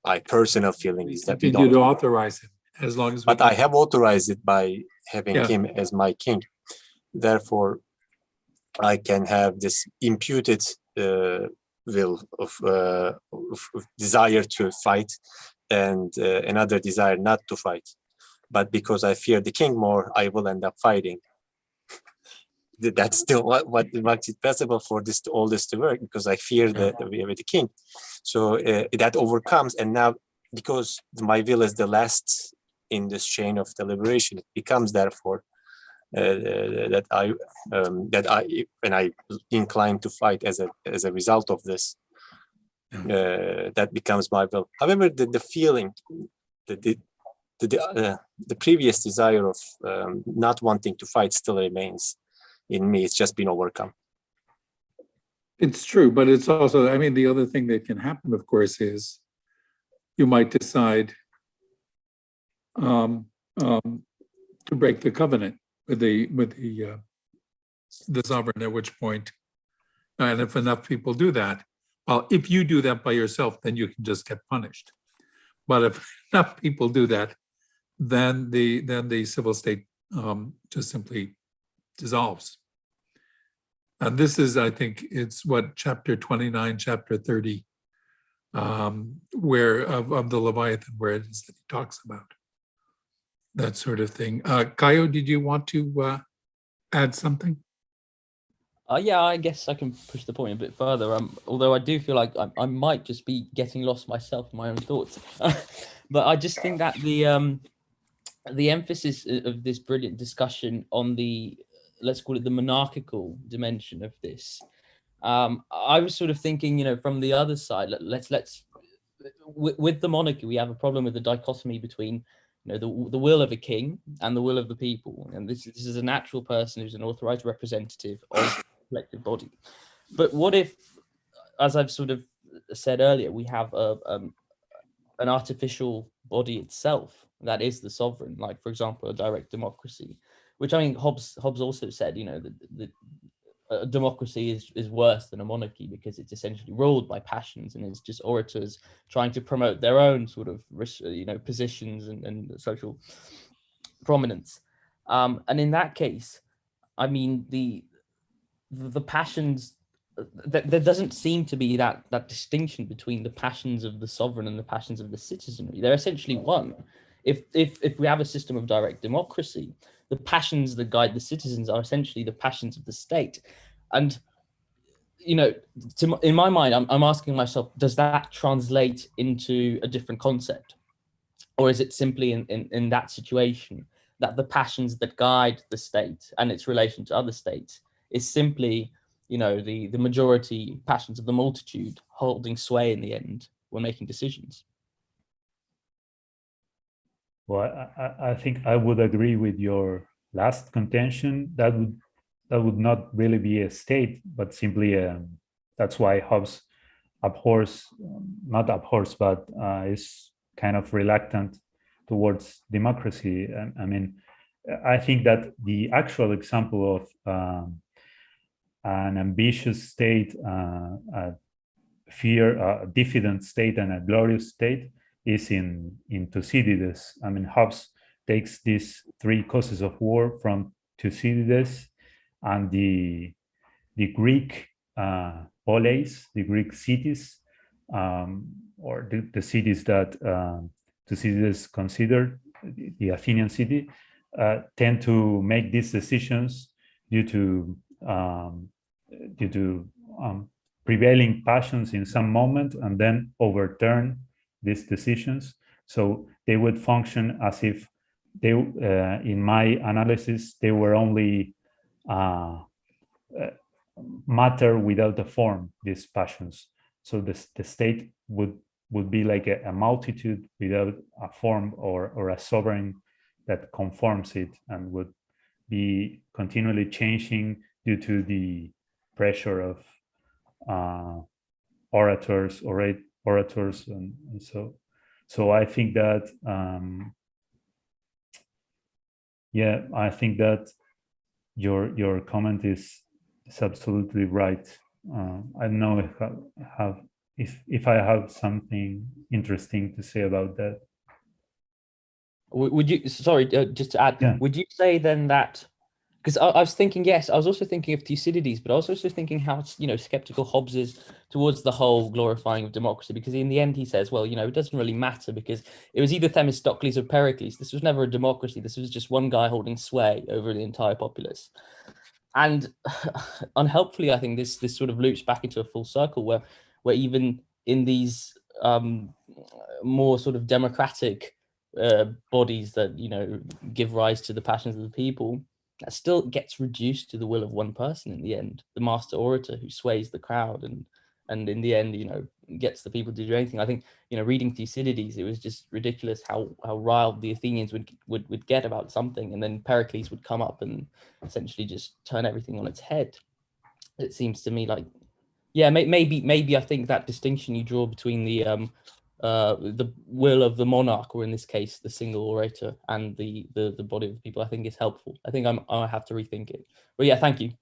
my personal feeling is that we don't. You authorize it as long as. But I have authorized it by having him as my king. Therefore, I can have this imputed will of desire to fight and another desire not to fight. But because I fear the king more, I will end up fighting. That's still what makes it possible for all this to work, because I fear the king. So that overcomes, and now because my will is the last in this chain of deliberation, it becomes therefore that I when I incline to fight as a result of this, that becomes my will. However, the feeling, the previous desire of not wanting to fight still remains in me. It's just been overcome. It's true, but it's also, I mean, the other thing that can happen, of course, is you might decide to break the covenant with the sovereign, at which point, and if enough people do that, well, if you do that by yourself, then you can just get punished. But if enough people do that, then the civil state just simply dissolves. And this is, I think, it's what chapter 29, chapter 30, where of the Leviathan, where it is that he talks about that sort of thing. Kayo, did you want to add something? Yeah, I guess I can push the point a bit further. Although I do feel like I might just be getting lost myself in my own thoughts. But I just think that the emphasis of this brilliant discussion on the, let's call it the monarchical dimension of this. I was sort of thinking, from the other side, let's with the monarchy, we have a problem with the dichotomy between, the will of a king and the will of the people. And this is a natural person who's an authorized representative of the collective body. But what if, as I've sort of said earlier, we have an artificial body itself that is the sovereign, like, for example, a direct democracy, which I mean, Hobbes also said, that a democracy is worse than a monarchy because it's essentially ruled by passions and it's just orators trying to promote their own sort of positions and social prominence. And in that case, I mean, the passions, there doesn't seem to be that distinction between the passions of the sovereign and the passions of the citizenry. They're essentially one. If we have a system of direct democracy, the passions that guide the citizens are essentially the passions of the state. And, in my mind, I'm asking myself, does that translate into a different concept? Or is it simply in that situation that the passions that guide the state and its relation to other states is simply, the majority passions of the multitude holding sway in the end when making decisions? Well, I think I would agree with your last contention. That would not really be a state, but simply that's why Hobbes not abhors, but is kind of reluctant towards democracy. I mean, I think that the actual example of an ambitious state, a diffident state, and a glorious state is in Thucydides. I mean, Hobbes takes these three causes of war from Thucydides, and the Greek poleis, the Greek cities, or the cities that Thucydides considered, the Athenian city, tend to make these decisions due to prevailing passions in some moment and then overturn these decisions. So they would function as if they, in my analysis, they were only matter without a form, these passions. So the state would be like a multitude without a form or a sovereign that conforms it, and would be continually changing due to the pressure of orators, and so I think that I think that your comment is absolutely right. I don't know if I have something interesting to say about that. Would you, sorry, just to add, Yeah. Would you say then that, because I was thinking, yes, I was also thinking of Thucydides, but I was also thinking how, skeptical Hobbes is towards the whole glorifying of democracy, because in the end he says, well, it doesn't really matter because it was either Themistocles or Pericles. This was never a democracy. This was just one guy holding sway over the entire populace. And unhelpfully, I think this sort of loops back into a full circle where even in these more sort of democratic bodies that give rise to the passions of the people, that still gets reduced to the will of one person in the end, the master orator who sways the crowd and in the end gets the people to do anything. I think reading Thucydides, it was just ridiculous how riled the Athenians would get about something, and then Pericles would come up and essentially just turn everything on its head. It seems to me like, maybe I think that distinction you draw between the will of the monarch, or in this case the single orator, and the body of the people, I think is helpful. I think I have to rethink it. But yeah, thank you.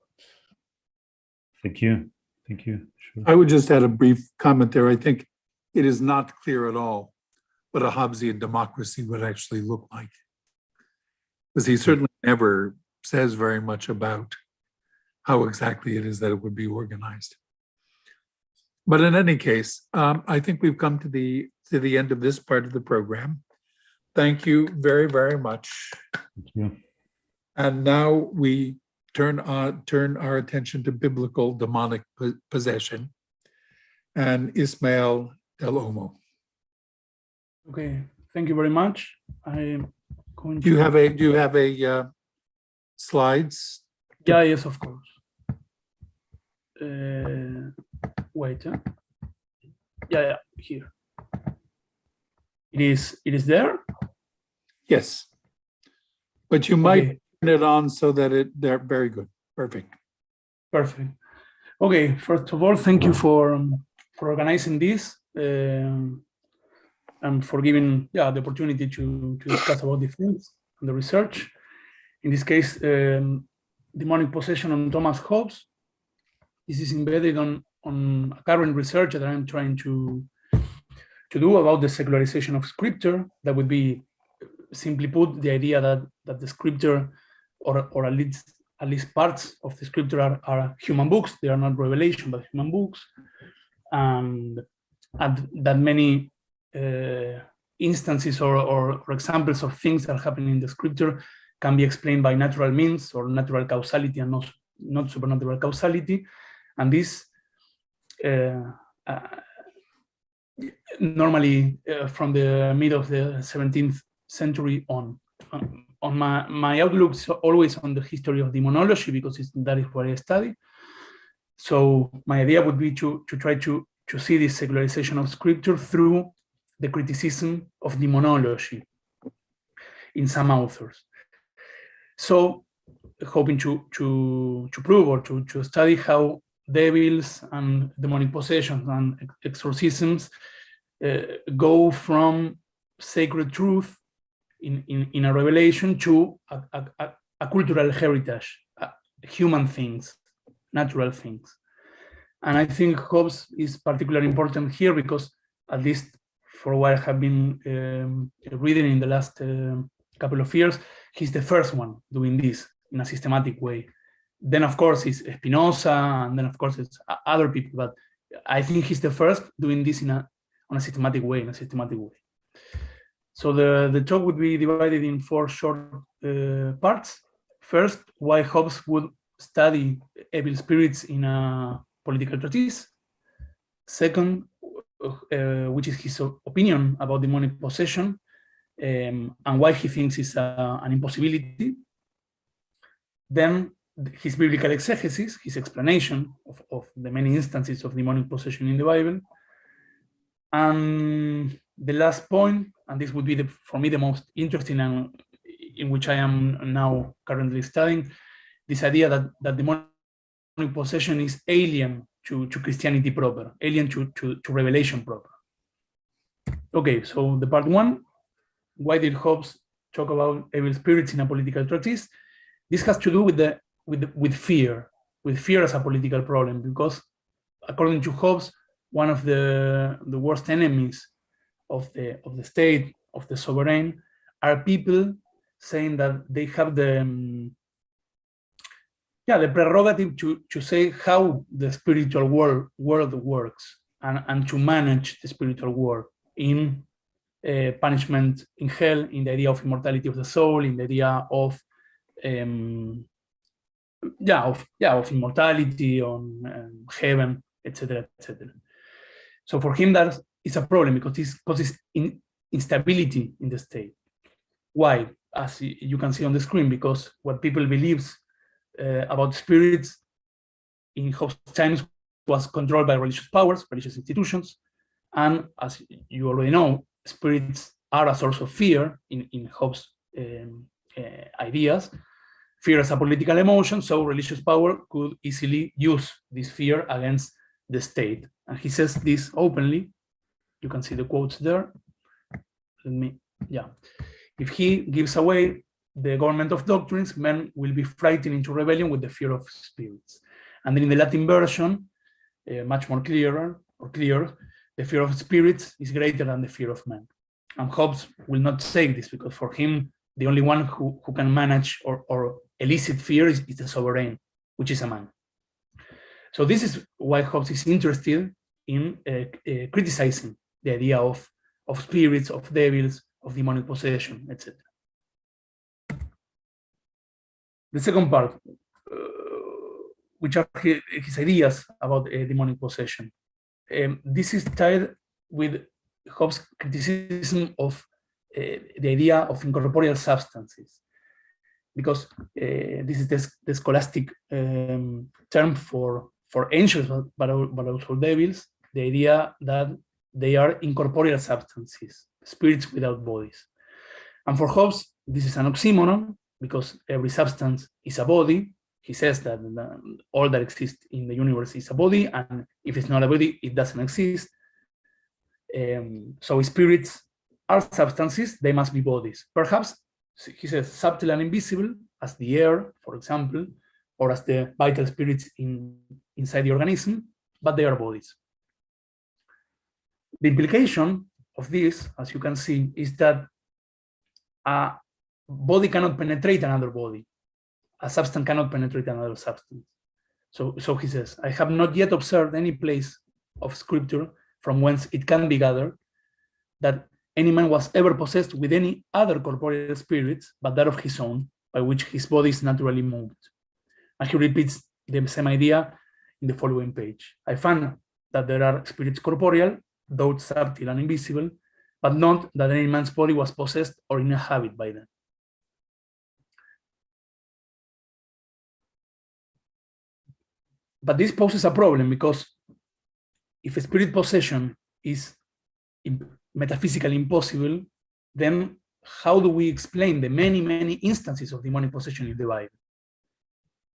Thank you. Sure. I would just add a brief comment there. I think it is not clear at all what a Hobbesian democracy would actually look like, because he certainly never says very much about how exactly it is that it would be organized. But in any case, I think we've come to the end of this part of the program. Thank you very, very much. Thank you. And now we turn our attention to biblical demonic possession and Ismael Del Olmo. Okay, thank you very much. I'm going Do you have a slides? Yeah, yes, of course. Wait. Yeah, here. It is there? Yes. But you might Okay. turn it on so that they're very good. Perfect. Perfect. Okay, first of all, thank you for organizing this and for giving the opportunity to discuss about the things and the research. In this case, demonic possession on Thomas Hobbes. This is embedded on a current research that I'm trying to do about the secularization of scripture. That would be, simply put, the idea that the scripture, or at least parts of the scripture are human books. They are not revelation, but human books, and that many instances or examples of things that happen in the scripture can be explained by natural means or natural causality and not supernatural causality. And this normally from the mid of the 17th century on. My outlook is always on the history of demonology, because that is what I study. So my idea would be to try to see this secularization of scripture through the criticism of demonology in some authors. So hoping to prove or to study how devils and demonic possessions and exorcisms go from sacred truth in a revelation to a cultural heritage, human things, natural things. And I think Hobbes is particularly important here because, at least for what I have been reading in the last couple of years, he's the first one doing this in a systematic way. Then, of course, it's Spinoza, and then, of course, it's other people. But I think he's the first doing this in a systematic way. So the talk would be divided in 4 short parts. First, why Hobbes would study evil spirits in a political treatise. Second, which is his opinion about demonic possession, and why he thinks it's an impossibility. Then his biblical exegesis, his explanation of the many instances of demonic possession in the Bible. And the last point, and this would be for me the most interesting and in which I am now currently studying, this idea that demonic possession is alien to Christianity proper, alien to revelation proper. Okay, so the part 1, why did Hobbes talk about evil spirits in a political treatise? This has to do with fear as a political problem, because according to Hobbes, one of the worst enemies of the state, of the sovereign, are people saying that they have the prerogative to say how the spiritual world works and to manage the spiritual world in punishment in hell, in the idea of immortality of the soul, in the idea of immortality, on heaven, etc., etc. So for him, that is a problem because this causes instability in the state. Why? As you can see on the screen, because what people believe about spirits in Hobbes' times was controlled by religious powers, religious institutions, and as you already know, spirits are a source of fear in Hobbes' ideas. Fear as a political emotion, so religious power could easily use this fear against the state. And he says this openly. You can see the quotes there. If he gives away the government of doctrines, men will be frightened into rebellion with the fear of spirits. And then in the Latin version, much more clear, the fear of spirits is greater than the fear of men. And Hobbes will not say this, because for him, the only one who can manage or elicit fear is the sovereign, which is a man. So this is why Hobbes is interested in criticizing the idea of spirits, of devils, of demonic possession, etc. The second part, which are his ideas about demonic possession. This is tied with Hobbes' criticism of the idea of incorporeal substances, because this is the scholastic term for angels, but also devils, the idea that they are incorporeal substances. spirits without bodies. And for Hobbes, this is an oxymoron because every substance is a body. He says that all that exists in the universe is a body, and if it's not a body, it doesn't exist. So spirits are substances, they must be bodies. Perhaps, he says, subtle and invisible, as the air, for example, or as the vital spirits inside the organism, but they are bodies. The implication of this, as you can see, is that a body cannot penetrate another body. A substance cannot penetrate another substance. So he says, I have not yet observed any place of scripture from whence it can be gathered that any man was ever possessed with any other corporeal spirits but that of his own, by which his body is naturally moved. And he repeats the same idea in the following page. I find that there are spirits corporeal, though subtle and invisible, but not that any man's body was possessed or inhabited by them. But this poses a problem, because if a spirit possession is metaphysically impossible, then how do we explain the many, many instances of demonic possession in the Bible?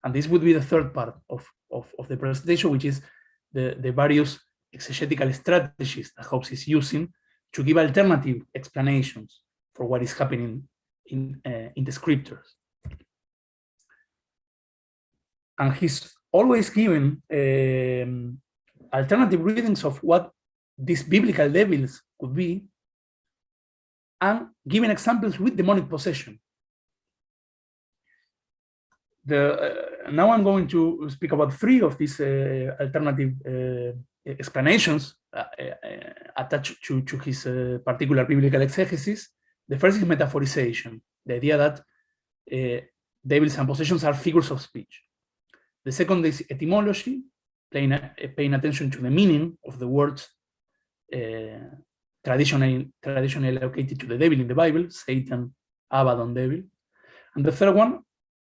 And this would be the third part of the presentation, which is the various exegetical strategies that Hobbes is using to give alternative explanations for what is happening in the scriptures. And he's always given alternative readings of what these biblical devils could be, and giving examples with demonic possession. Now I'm going to speak about three of these alternative explanations attached to his particular biblical exegesis. The first is metaphorization, the idea that devils and possessions are figures of speech. The second is etymology, paying attention to the meaning of the words traditionally allocated to the devil in the Bible, Satan, Abaddon, devil. And the third one,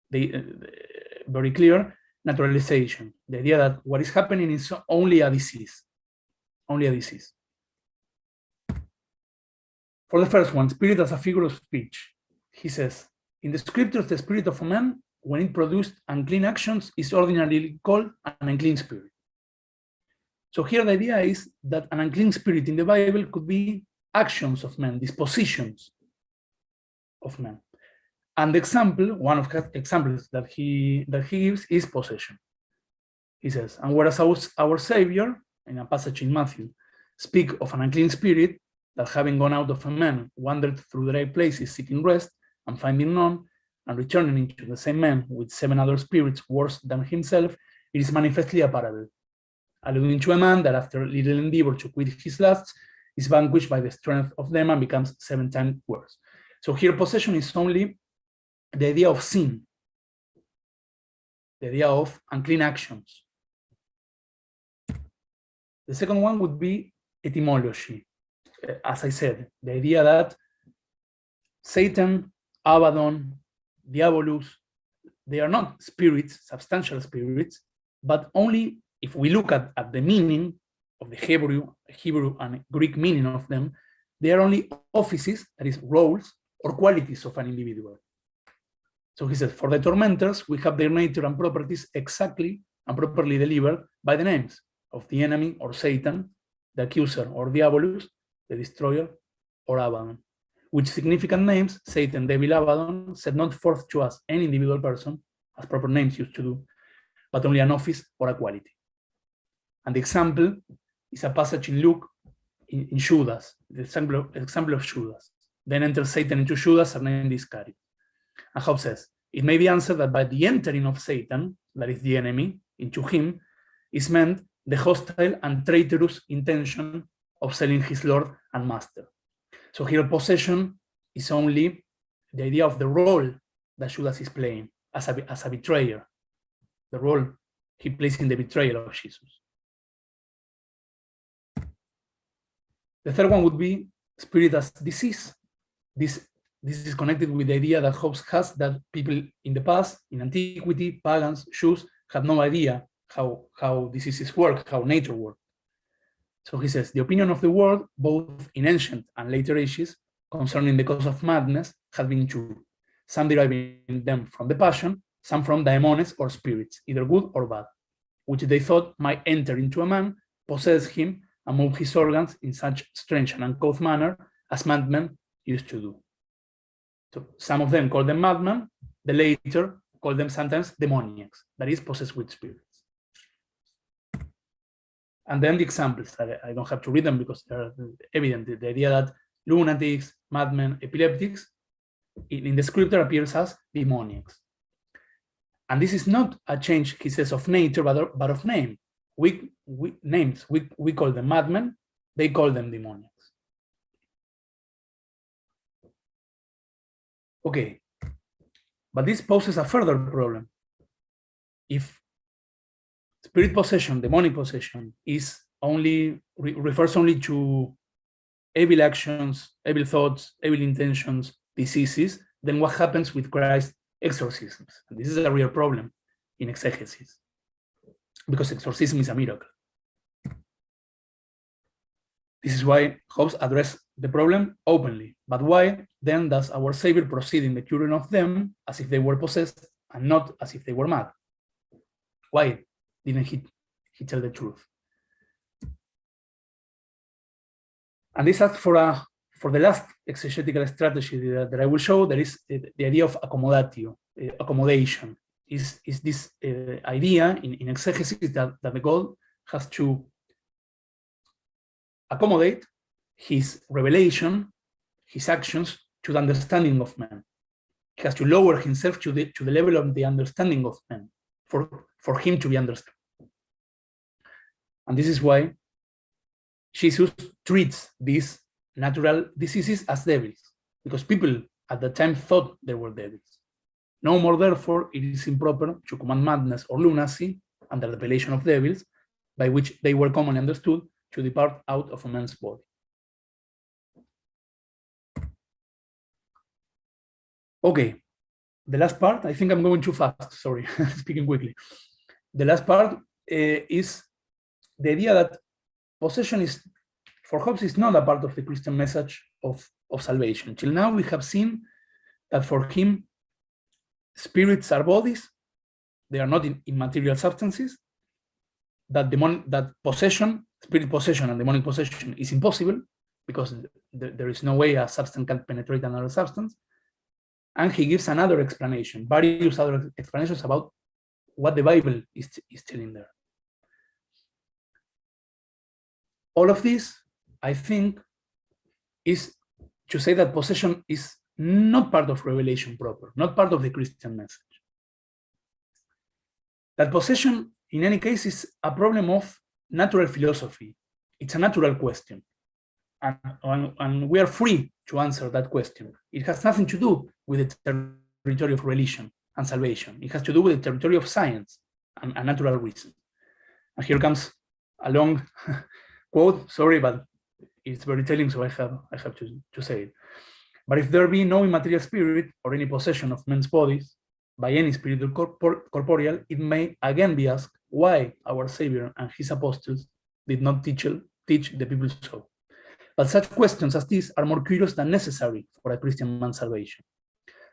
very clear, naturalization, the idea that what is happening is only a disease, only a disease. For the first one, spirit as a figure of speech, he says, in the scriptures, the spirit of a man, when it produced unclean actions, is ordinarily called an unclean spirit. So here the idea is that an unclean spirit in the Bible could be actions of men, dispositions of men. And the example, one of the examples that he gives is possession. He says, and whereas our Savior, in a passage in Matthew, speak of an unclean spirit that having gone out of a man, wandered through dry places seeking rest, and finding none, and returning into the same man with 7 other spirits worse than himself, it is manifestly a parable, alluding to a man that after little endeavor to quit his lusts, is vanquished by the strength of them and becomes 7 times worse. So here possession is only the idea of sin, the idea of unclean actions. The second one would be etymology. As I said, the idea that Satan, Abaddon, Diabolus, they are not spirits, substantial spirits, but only if we look at the meaning of the Hebrew and Greek meaning of them, they are only offices, that is, roles or qualities of an individual. So he says, for the tormentors, we have their nature and properties exactly and properly delivered by the names of the enemy or Satan, the accuser or Diabolus, the destroyer or Abaddon, which significant names, Satan, Devil, Abaddon, set not forth to us any individual person, as proper names used to do, but only an office or a quality. And the example is a passage in Luke, in Judas, the example of Judas. Then enters Satan into Judas, surnamed Iscariot. And Hobbes says, it may be answered that by the entering of Satan, that is the enemy, into him, is meant the hostile and traitorous intention of selling his Lord and Master. So here possession is only the idea of the role that Judas is playing as a betrayer, the role he plays in the betrayal of Jesus. The third one would be spirit as disease. This is connected with the idea that Hobbes has that people in the past, in antiquity, pagans, Jews, had no idea how diseases work, how nature works. So he says, the opinion of the world, both in ancient and later ages, concerning the cause of madness, has been true, some deriving them from the passion, some from daemones or spirits, either good or bad, which they thought might enter into a man, possess him, and move his organs in such strange and uncouth manner as madmen used to do. So some of them call them madmen, the later call them sometimes demoniacs, that is, possessed with spirits. And then the examples, I don't have to read them because they're evident. The idea that lunatics, madmen, epileptics, in the scripture appears as demoniacs. And this is not a change, he says, of nature, but of name. We call them madmen, they call them demoniacs. Okay, but this poses a further problem. If spirit possession, demonic possession, is only refers only to evil actions, evil thoughts, evil intentions, diseases, then what happens with Christ's exorcisms? And this is a real problem in exegesis, because exorcism is a miracle. This is why Hobbes addressed the problem openly. But why then does our Savior proceed in the curing of them as if they were possessed and not as if they were mad? Why didn't he tell the truth? And this asks for the last exegetical strategy that I will show. There is the idea of accommodatio, accommodation. Is this idea in exegesis that the God has to accommodate his revelation, his actions, to the understanding of man. He has to lower himself to the level of the understanding of man for him to be understood. And this is why Jesus treats these natural diseases as devils, because people at the time thought they were devils. No more, therefore, it is improper to command madness or lunacy under the appellation of devils, by which they were commonly understood, to depart out of a man's body. Okay, the last part, I think I'm going too fast, sorry, speaking quickly. The last part is the idea that possession is, for Hobbes, is not a part of the Christian message of salvation. Till now, we have seen that for him, spirits are bodies, they are not immaterial substances, that possession, spirit possession and demonic possession is impossible, because there is no way a substance can penetrate another substance. And he gives another explanation, various other explanations about what the Bible is telling there. All of this, I think, is to say that possession is not part of revelation proper, not part of the Christian message. That possession, in any case, is a problem of natural philosophy. It's a natural question. And we are free to answer that question. It has nothing to do with the territory of religion and salvation. It has to do with the territory of science and natural reason. And here comes a long quote, sorry, but it's very telling, so I have to say it. But if there be no immaterial spirit or any possession of men's bodies by any spirit corporeal, it may again be asked why our Savior and his apostles did not teach the people so. But such questions as these are more curious than necessary for a Christian man's salvation.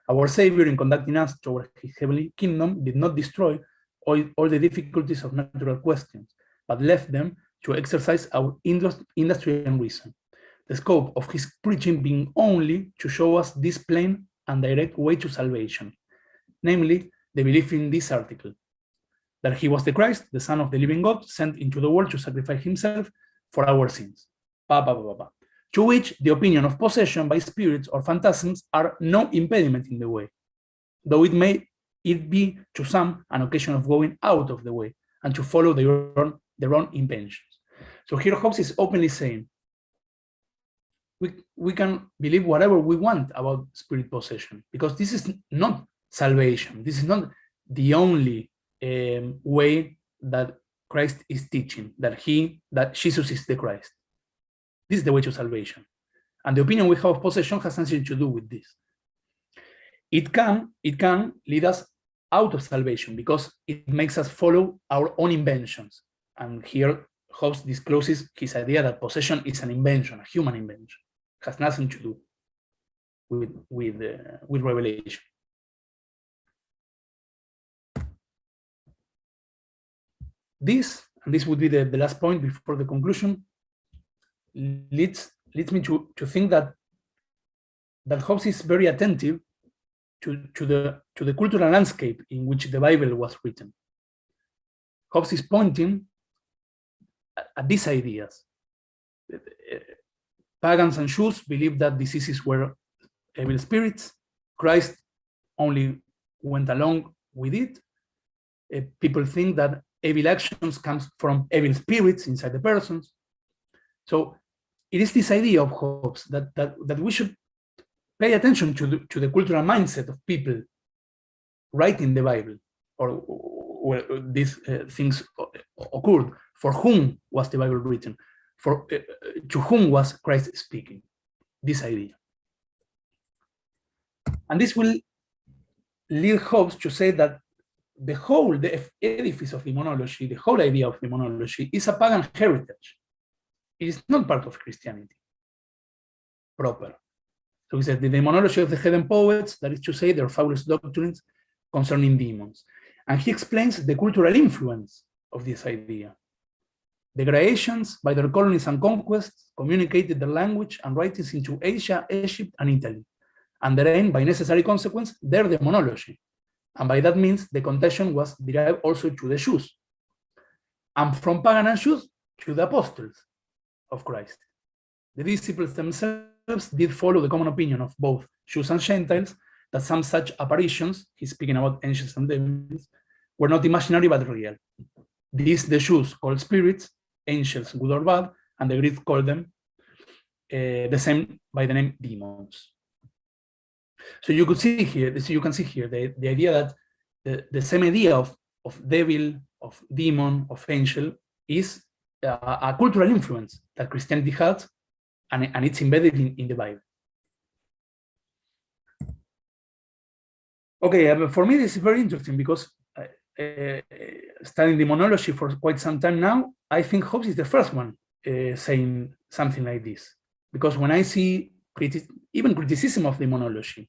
Our Savior, in conducting us toward his heavenly kingdom, did not destroy all the difficulties of natural questions, but left them to exercise our industry and reason. The scope of his preaching being only to show us this plain and direct way to salvation, namely the belief in this article, that he was the Christ, the Son of the living God, sent into the world to sacrifice himself for our sins. To which the opinion of possession by spirits or phantasms are no impediment in the way, though it be to some an occasion of going out of the way and to follow their own intentions. So here Hobbes is openly saying, we can believe whatever we want about spirit possession, because this is not salvation. This is not the only way that Christ is teaching, that Jesus is the Christ. This is the way to salvation. And the opinion we have of possession has nothing to do with this. It can lead us out of salvation because it makes us follow our own inventions. And here Hobbes discloses his idea that possession is an invention, a human invention, has nothing to do with revelation. This, and this would be the last point before the conclusion, leads me to think that Hobbes is very attentive to the cultural landscape in which the Bible was written. Hobbes is pointing at these ideas. Pagans and Jews believed that diseases were evil spirits. Christ only went along with it. People think that evil actions comes from evil spirits inside the persons. So it is this idea of Hobbes that we should pay attention to the cultural mindset of people writing the Bible, or where these things occurred. For whom was the Bible written? To whom was Christ speaking? This idea. And this will lead Hobbes to say that the edifice of demonology, the whole idea of demonology, is a pagan heritage. It is not part of Christianity proper. So he said the demonology of the heathen poets, that is to say, their fabulous doctrines concerning demons. And he explains the cultural influence of this idea. The Graecians, by their colonies and conquests, communicated their language and writings into Asia, Egypt, and Italy, and therein, by necessary consequence, their demonology. And by that means, the contagion was derived also to the Jews, and from pagan and Jews to the apostles of Christ. The disciples themselves did follow the common opinion of both Jews and Gentiles that some such apparitions, he's speaking about angels and demons, were not imaginary but real. These the Jews called spirits, angels good or bad, and the Greeks called them the same by the name demons. So you could see here, you can see here the idea that the same idea of devil, of demon, of angel is a cultural influence that Christianity has, and it's embedded in the Bible. Okay, for me this is very interesting because studying demonology for quite some time now, I think Hobbes is the first one saying something like this. Because when I see even criticism of demonology,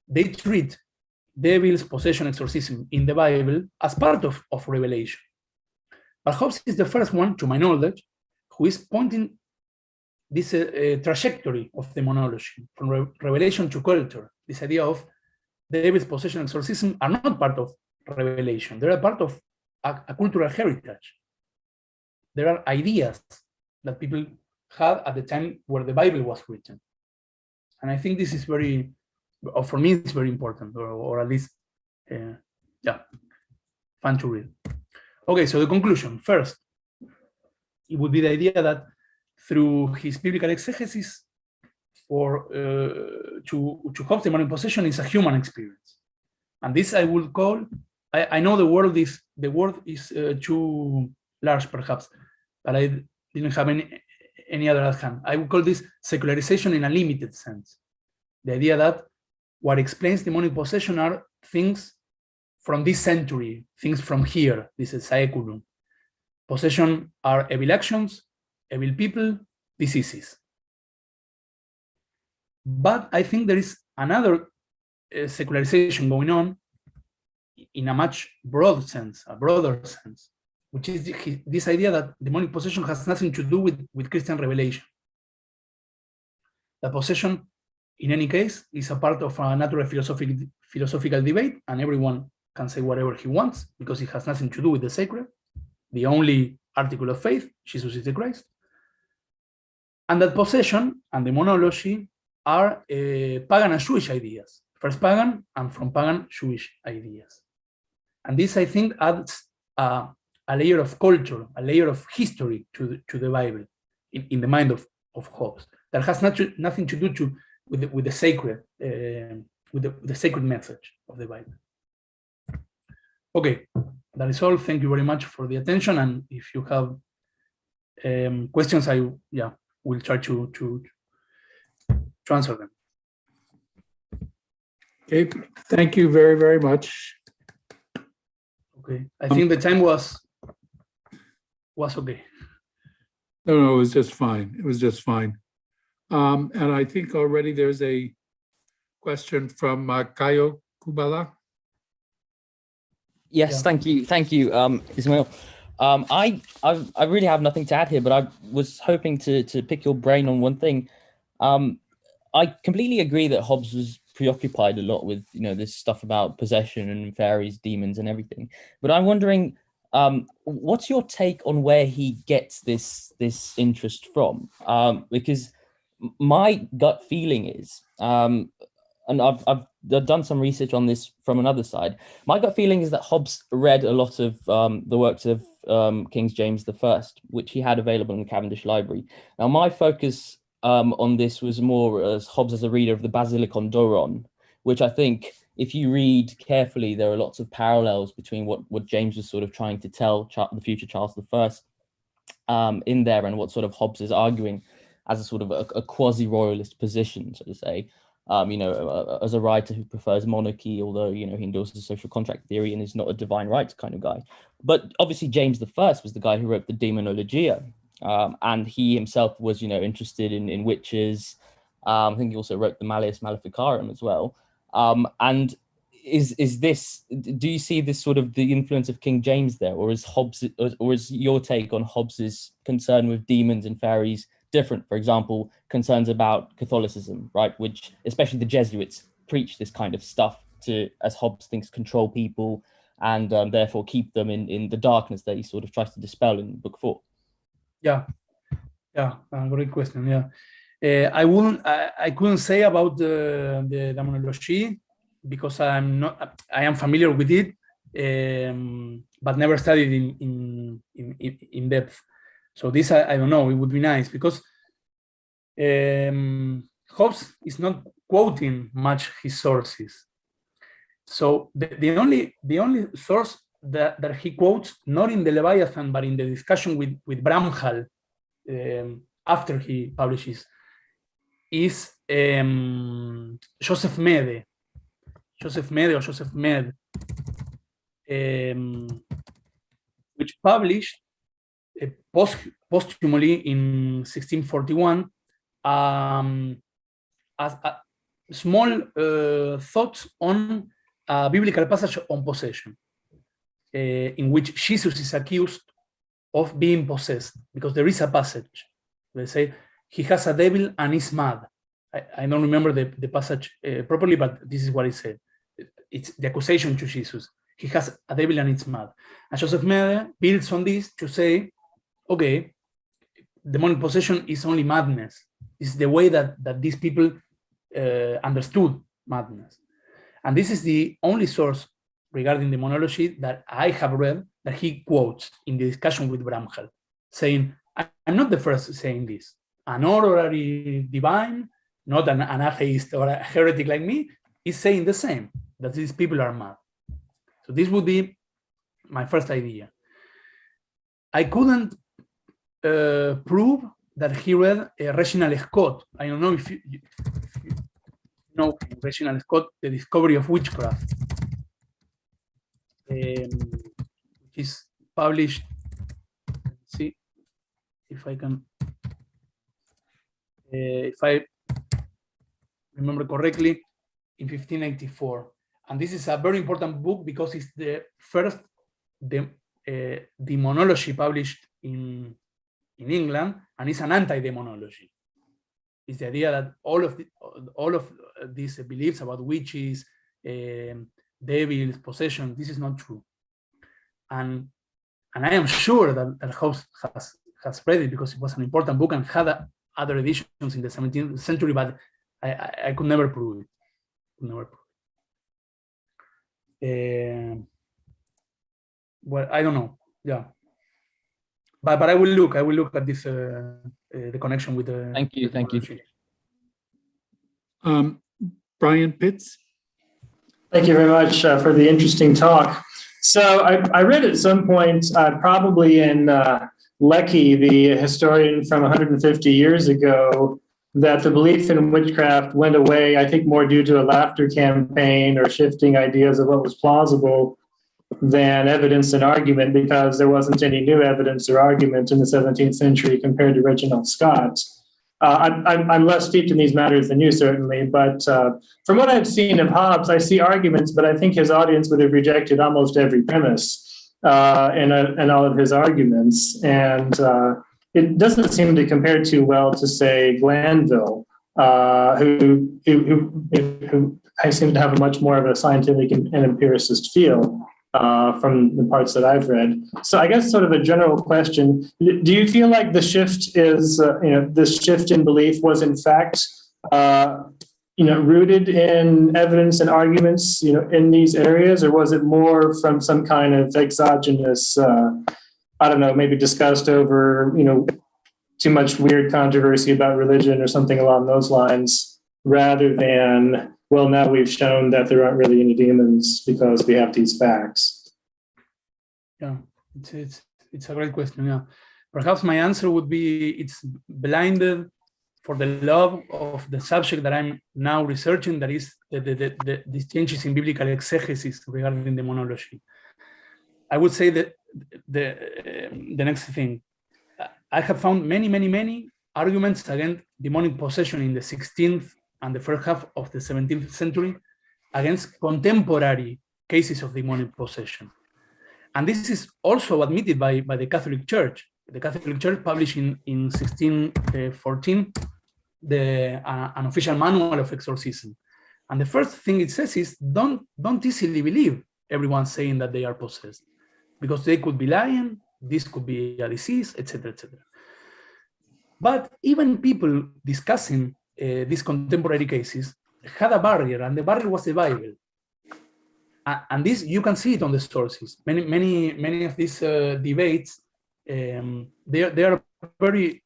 they treat devil's possession exorcism in the Bible as part of revelation. But Hobbes is the first one, to my knowledge, who is pointing this trajectory of demonology from revelation to culture. This idea of devil's possession exorcism are not part of revelation. They are part of a cultural heritage. There are ideas that people had at the time where the Bible was written. And I think this is very, or for me, it's very important, or at least, fun to read. Okay, so the conclusion. First, it would be the idea that through his biblical exegesis, to Hobbes, demonic possession is a human experience. And this I would call, I know the word is too large perhaps, but I didn't have any other at hand. I would call this secularization in a limited sense. The idea that what explains demonic possession are things from this century, things from here. This is saeculum. Possession are evil actions, evil people, diseases. But I think there is another secularization going on in a much broader sense, which is this idea that demonic possession has nothing to do with Christian revelation. The possession, in any case, is a part of a natural philosophical debate, and everyone can say whatever he wants because it has nothing to do with the sacred, the only article of faith, Jesus is the Christ. And that possession and demonology are pagan and Jewish ideas, first pagan and from pagan Jewish ideas. And this, I think, adds a layer of culture, a layer of history to the Bible in the mind of Hobbes that has nothing to do with the sacred, with the sacred message of the Bible. Okay, that is all. Thank you very much for the attention. And if you have questions, I will try to answer them. Okay, thank you very, very much. Okay, I think the time was okay. No, it was just fine. It was just fine. And I think already there's a question from Caio Kubala. Yes, Yeah. thank you, Ismail. I really have nothing to add here, but I was hoping to pick your brain on one thing. I completely agree that Hobbes was preoccupied a lot with this stuff about possession and fairies, demons, and everything. But I'm wondering, what's your take on where he gets this interest from? Because my gut feeling is, and I've done some research on this from another side. My gut feeling is that Hobbes read a lot of the works of King James I, which he had available in the Cavendish Library. Now, my focus on this was more as Hobbes as a reader of the Basilicon Doron, which I think, if you read carefully, there are lots of parallels between what James was sort of trying to tell the future Charles I in there, and what sort of Hobbes is arguing as a sort of a quasi-royalist position, so to say. As a writer who prefers monarchy, although he endorses social contract theory and is not a divine rights kind of guy. But obviously James I was the guy who wrote the Demonologia, and he himself was interested in witches. I think he also wrote the Malleus Maleficarum as well. And is this? Do you see this sort of the influence of King James there, or is Hobbes, or is your take on Hobbes's concern with demons and fairies different? For example, concerns about Catholicism, right? Which especially the Jesuits preach this kind of stuff to, as Hobbes thinks, control people and therefore keep them in the darkness that he sort of tries to dispel in Book 4. Yeah, great question. Yeah, I couldn't say about the demonology because I am familiar with it, but never studied in depth. So this I don't know. It would be nice because Hobbes is not quoting much his sources. So the only source that he quotes, not in the Leviathan, but in the discussion with Bramhall after he publishes, is Joseph Mede, which published posthumously in 1641 as a small thoughts on a biblical passage on possession, in which Jesus is accused of being possessed, because there is a passage. They say he has a devil and is mad. I don't remember the passage properly, but this is what it said. It's the accusation to Jesus. He has a devil and it's mad. And Joseph Mede builds on this to say, okay, demonic possession is only madness. It's the way that these people understood madness. And this is the only source regarding demonology that I have read that he quotes in the discussion with Bramhall, saying, I'm not the first saying this. An honorary divine, not an atheist or a heretic like me, is saying the same, that these people are mad. So this would be my first idea. I couldn't prove that he read Reginald Scott. I don't know if you know Reginald Scott, The Discovery of Witchcraft, which is published, let's see if I can, if I remember correctly, in 1584. And this is a very important book because it's the first demonology published in England, and it's an anti-demonology. It's the idea that all of these beliefs about witches, devils, possession, this is not true. And I am sure that Hobbes has read it because it was an important book and had other editions in the 17th century, but I could never prove it. Well, I don't know. Yeah. But I will look at this the connection with the. Thank you. Brian Pitts. Thank you very much for the interesting talk. So I read at some point, probably in Lecky, the historian from 150 years ago, that the belief in witchcraft went away, I think more due to a laughter campaign or shifting ideas of what was plausible. than evidence and argument, because there wasn't any new evidence or argument in the 17th century compared to Reginald Scott. I'm less steeped in these matters than you, certainly, but from what I've seen of Hobbes, I see arguments, but I think his audience would have rejected almost every premise in all of his arguments. And it doesn't seem to compare too well to, say, Glanville, who I seem to have a much more of a scientific and empiricist feel from the parts that I've read. So I guess sort of a general question, do you feel like the shift is, this shift in belief was in fact, rooted in evidence and arguments, in these areas, or was it more from some kind of exogenous, I don't know, maybe discussed over, too much weird controversy about religion or something along those lines, rather than, well, now we've shown that there aren't really any demons because we have these facts? Yeah, it's a great question. Yeah, perhaps my answer would be it's blinded for the love of the subject that I'm now researching, that is the changes in biblical exegesis regarding demonology. I would say that the next thing, I have found many arguments against demonic possession in the 16th and the first half of the 17th century against contemporary cases of demonic possession. And this is also admitted by the Catholic Church. The Catholic Church published in 1614 an official manual of exorcism. And the first thing it says is, don't easily believe everyone saying that they are possessed, because they could be lying, this could be a disease, etc., etc. But even people discussing these contemporary cases had a barrier, and the barrier was the Bible. And this, you can see it on the sources. Many of these debates, they are very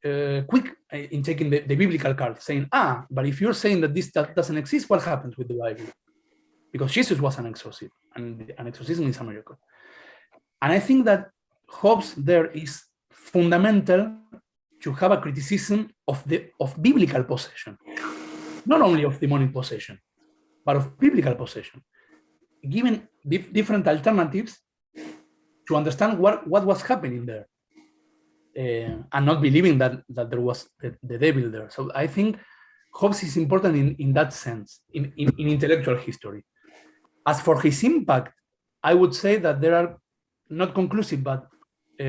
quick in taking the biblical card, saying, but if you're saying that this doesn't exist, what happens with the Bible? Because Jesus was an exorcist, and an exorcism is a miracle. And I think that Hobbes there is fundamental to have a criticism of biblical possession, not only of demonic possession, but of biblical possession, given different alternatives to understand what was happening there, and not believing that there was the devil there. So I think Hobbes is important in that sense, in intellectual history. As for his impact, I would say that there are not conclusive, but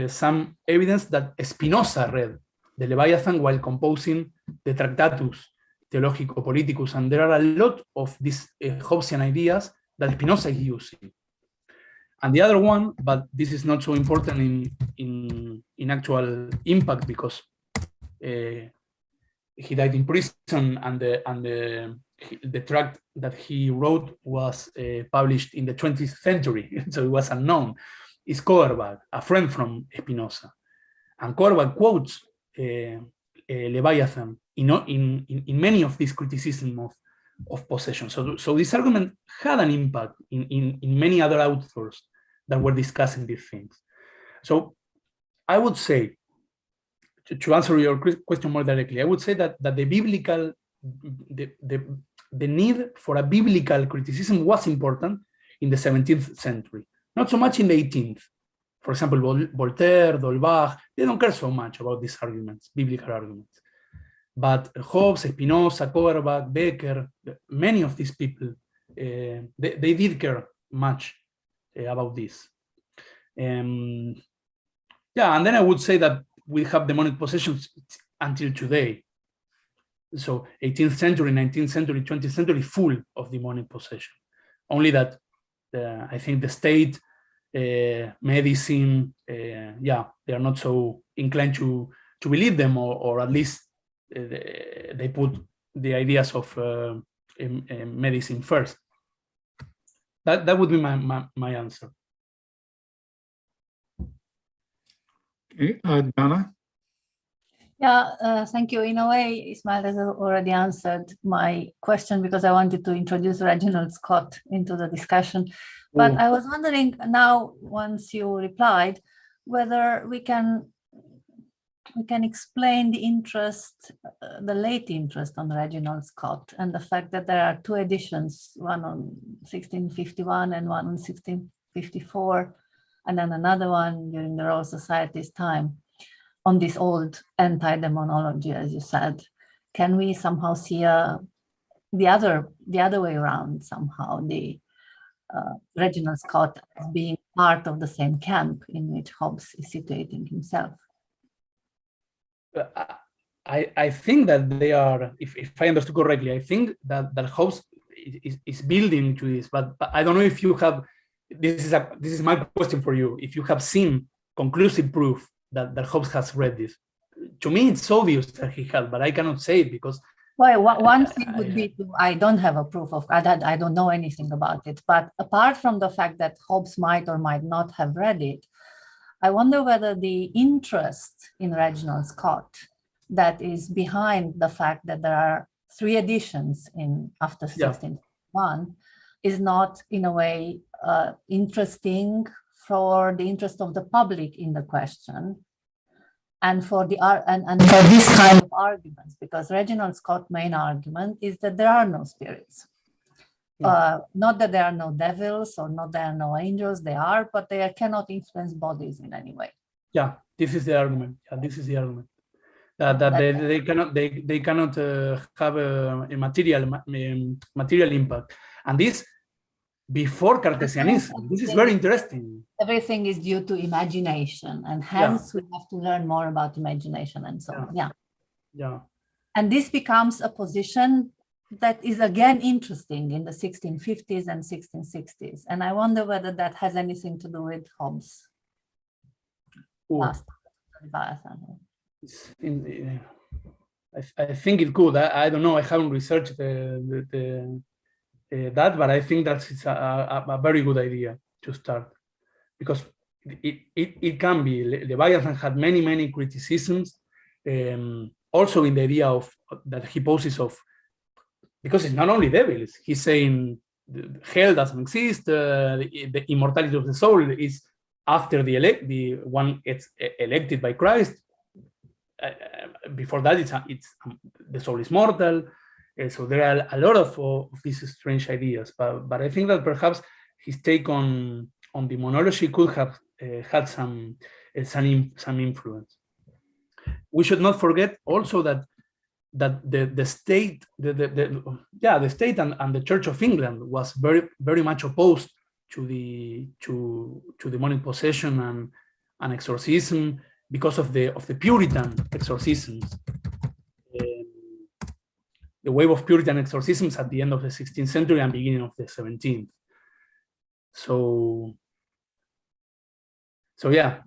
some evidence that Spinoza read the Leviathan while composing the Tractatus Theologico-Politicus, and there are a lot of these Hobbesian ideas that Spinoza is using. And the other one, but this is not so important in actual impact, because he died in prison, and the tract that he wrote was published in the 20th century, so it was unknown, is Koerbagh, a friend from Spinoza. And Koerbagh quotes Leviathan in many of these criticisms of possession. So this argument had an impact in many other authors that were discussing these things. So I would say, to answer your question more directly, I would say that the biblical, the need for a biblical criticism was important in the 17th century, not so much in the 18th. For example, Voltaire, D'Holbach, they don't care so much about these arguments, biblical arguments. But Hobbes, Spinoza, Koerbagh, Becker, many of these people, they did care much about this. Yeah, and then I would say that we have demonic possessions until today. So 18th century, 19th century, 20th century, full of demonic possession. Only that I think the state, medicine, they are not so inclined to believe them, or at least they put the ideas of medicine first. That would be my answer. Okay, Donna? Yeah, thank you. In a way, Ismail has already answered my question, because I wanted to introduce Reginald Scott into the discussion. But I was wondering now, once you replied, whether we can explain the interest, the late interest on Reginald Scott, and the fact that there are two editions, one on 1651 and one on 54, and then another one during the Royal Society's time on this old anti-demonology, as you said. Can we somehow see the other way around somehow, the Reginald Scott as being part of the same camp in which Hobbes is situating himself? I think that they are, if I understood correctly, I think that Hobbes is building to this, but I don't know if you have, this is my question for you, if you have seen conclusive proof that Hobbes has read this. To me, it's obvious that he has, but I cannot say it because. Well, one thing would be, I don't have a proof of that, I don't know anything about it, but apart from the fact that Hobbes might or might not have read it, I wonder whether the interest in Reginald Scott that is behind the fact that there are 3 editions after 1601 is not in a way interesting for the interest of the public in the question and for for this kind of arguments, because Reginald Scott's main argument is that there are no spirits. Not that there are no devils or not there are no angels, they are, but they cannot influence bodies in any way. Yeah, this is the argument. Yeah, this is the argument. That they cannot have a material impact, and this before Cartesianism. This is very interesting. Everything is due to imagination, and hence we have to learn more about imagination and so on. Yeah. And this becomes a position that is again interesting in the 1650s and 1660s, and I wonder whether that has anything to do with Hobbes. Last Leviathan. I think it could. I don't know. I haven't researched that, but I think that's a very good idea to start, because it can be. Leviathan had many criticisms, also in the idea of that he poses of, because it's not only devils. He's saying hell doesn't exist. The immortality of the soul is after the one gets elected by Christ. Before that, it's the soul is mortal. So there are a lot of these strange ideas. But I think that perhaps his take on demonology could have had some influence. We should not forget also that the state, the state and the Church of England was very much opposed to demonic possession and exorcism because of the Puritan exorcisms. The wave of Puritan exorcisms at the end of the 16th century and beginning of the 17th. So yeah,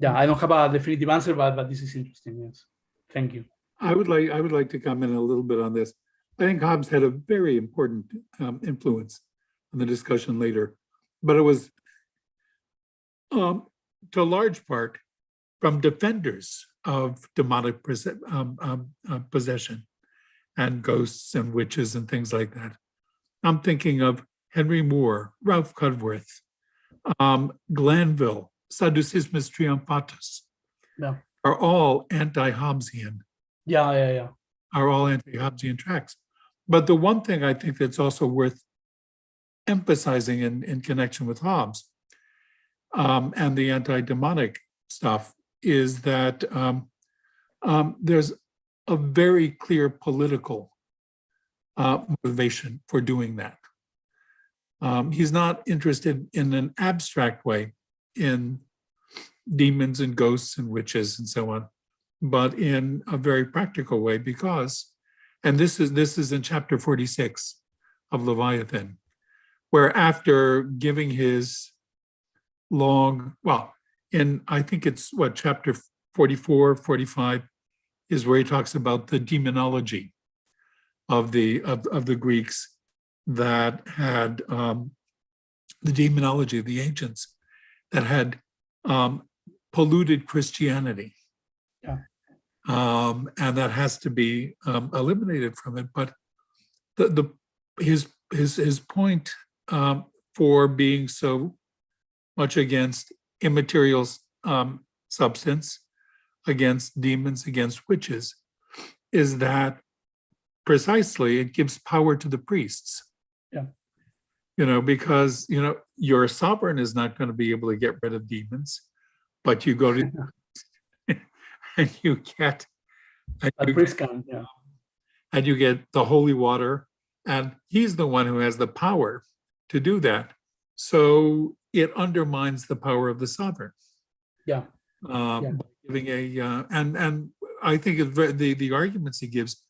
I don't have a definitive answer, but this is interesting. Yes, thank you. I would like to comment a little bit on this. I think Hobbes had a very important influence on the discussion later, but it was to a large part from defenders of demonic possession and ghosts and witches and things like that. I'm thinking of Henry Moore, Ralph Cudworth, Glanville, Sadducismus Triumphatus, are all anti-Hobbesian. Yeah. Are all anti-Hobbesian tracts. But the one thing I think that's also worth emphasizing in connection with Hobbes and the anti-demonic stuff is that there's a very clear political motivation for doing that. He's not interested in an abstract way in demons and ghosts and witches and so on, but in a very practical way because, and this is in chapter 46 of Leviathan, where after giving his long, I think it's chapter 44, 45 is where he talks about the demonology of the Greeks that had the demonology of the ancients that had polluted Christianity. And that has to be eliminated from it. But his point for being so much against immaterial substance, against demons, against witches, is that precisely it gives power to the priests. because, your sovereign is not going to be able to get rid of demons, but you go to and you get, and you get the holy water, and he's the one who has the power to do that. So it undermines the power of the sovereign. By giving and I think the arguments he gives,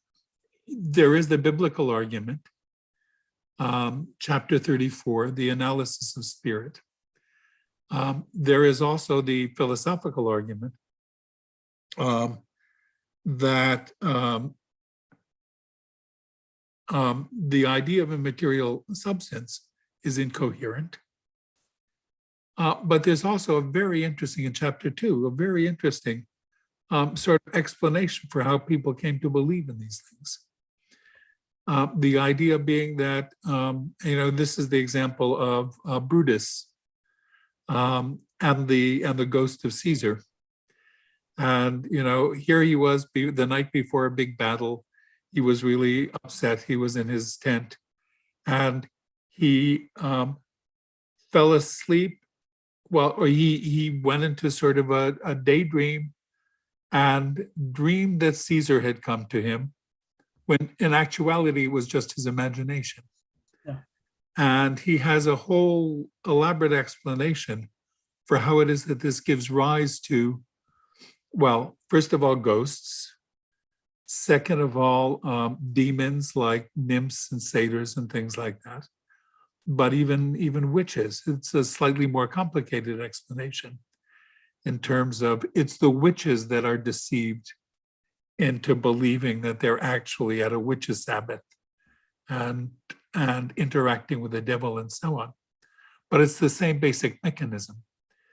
there is the biblical argument, chapter 34, the analysis of spirit. There is also the philosophical argument that the idea of a material substance is incoherent. But there's also a very interesting, in chapter 2, a very interesting sort of explanation for how people came to believe in these things. The idea being that, this is the example of Brutus and the ghost of Caesar. And, here he was the night before a big battle. He was really upset. He was in his tent and he fell asleep. Or he went into sort of a daydream and dreamed that Caesar had come to him, when in actuality it was just his imagination. And he has a whole elaborate explanation for how it is that this gives rise to, well, first of all, ghosts. Second of all, demons like nymphs and satyrs and things like that. But even witches. It's a slightly more complicated explanation in terms of it's the witches that are deceived into believing that they're actually at a witches' Sabbath and interacting with the devil and so on. But it's the same basic mechanism.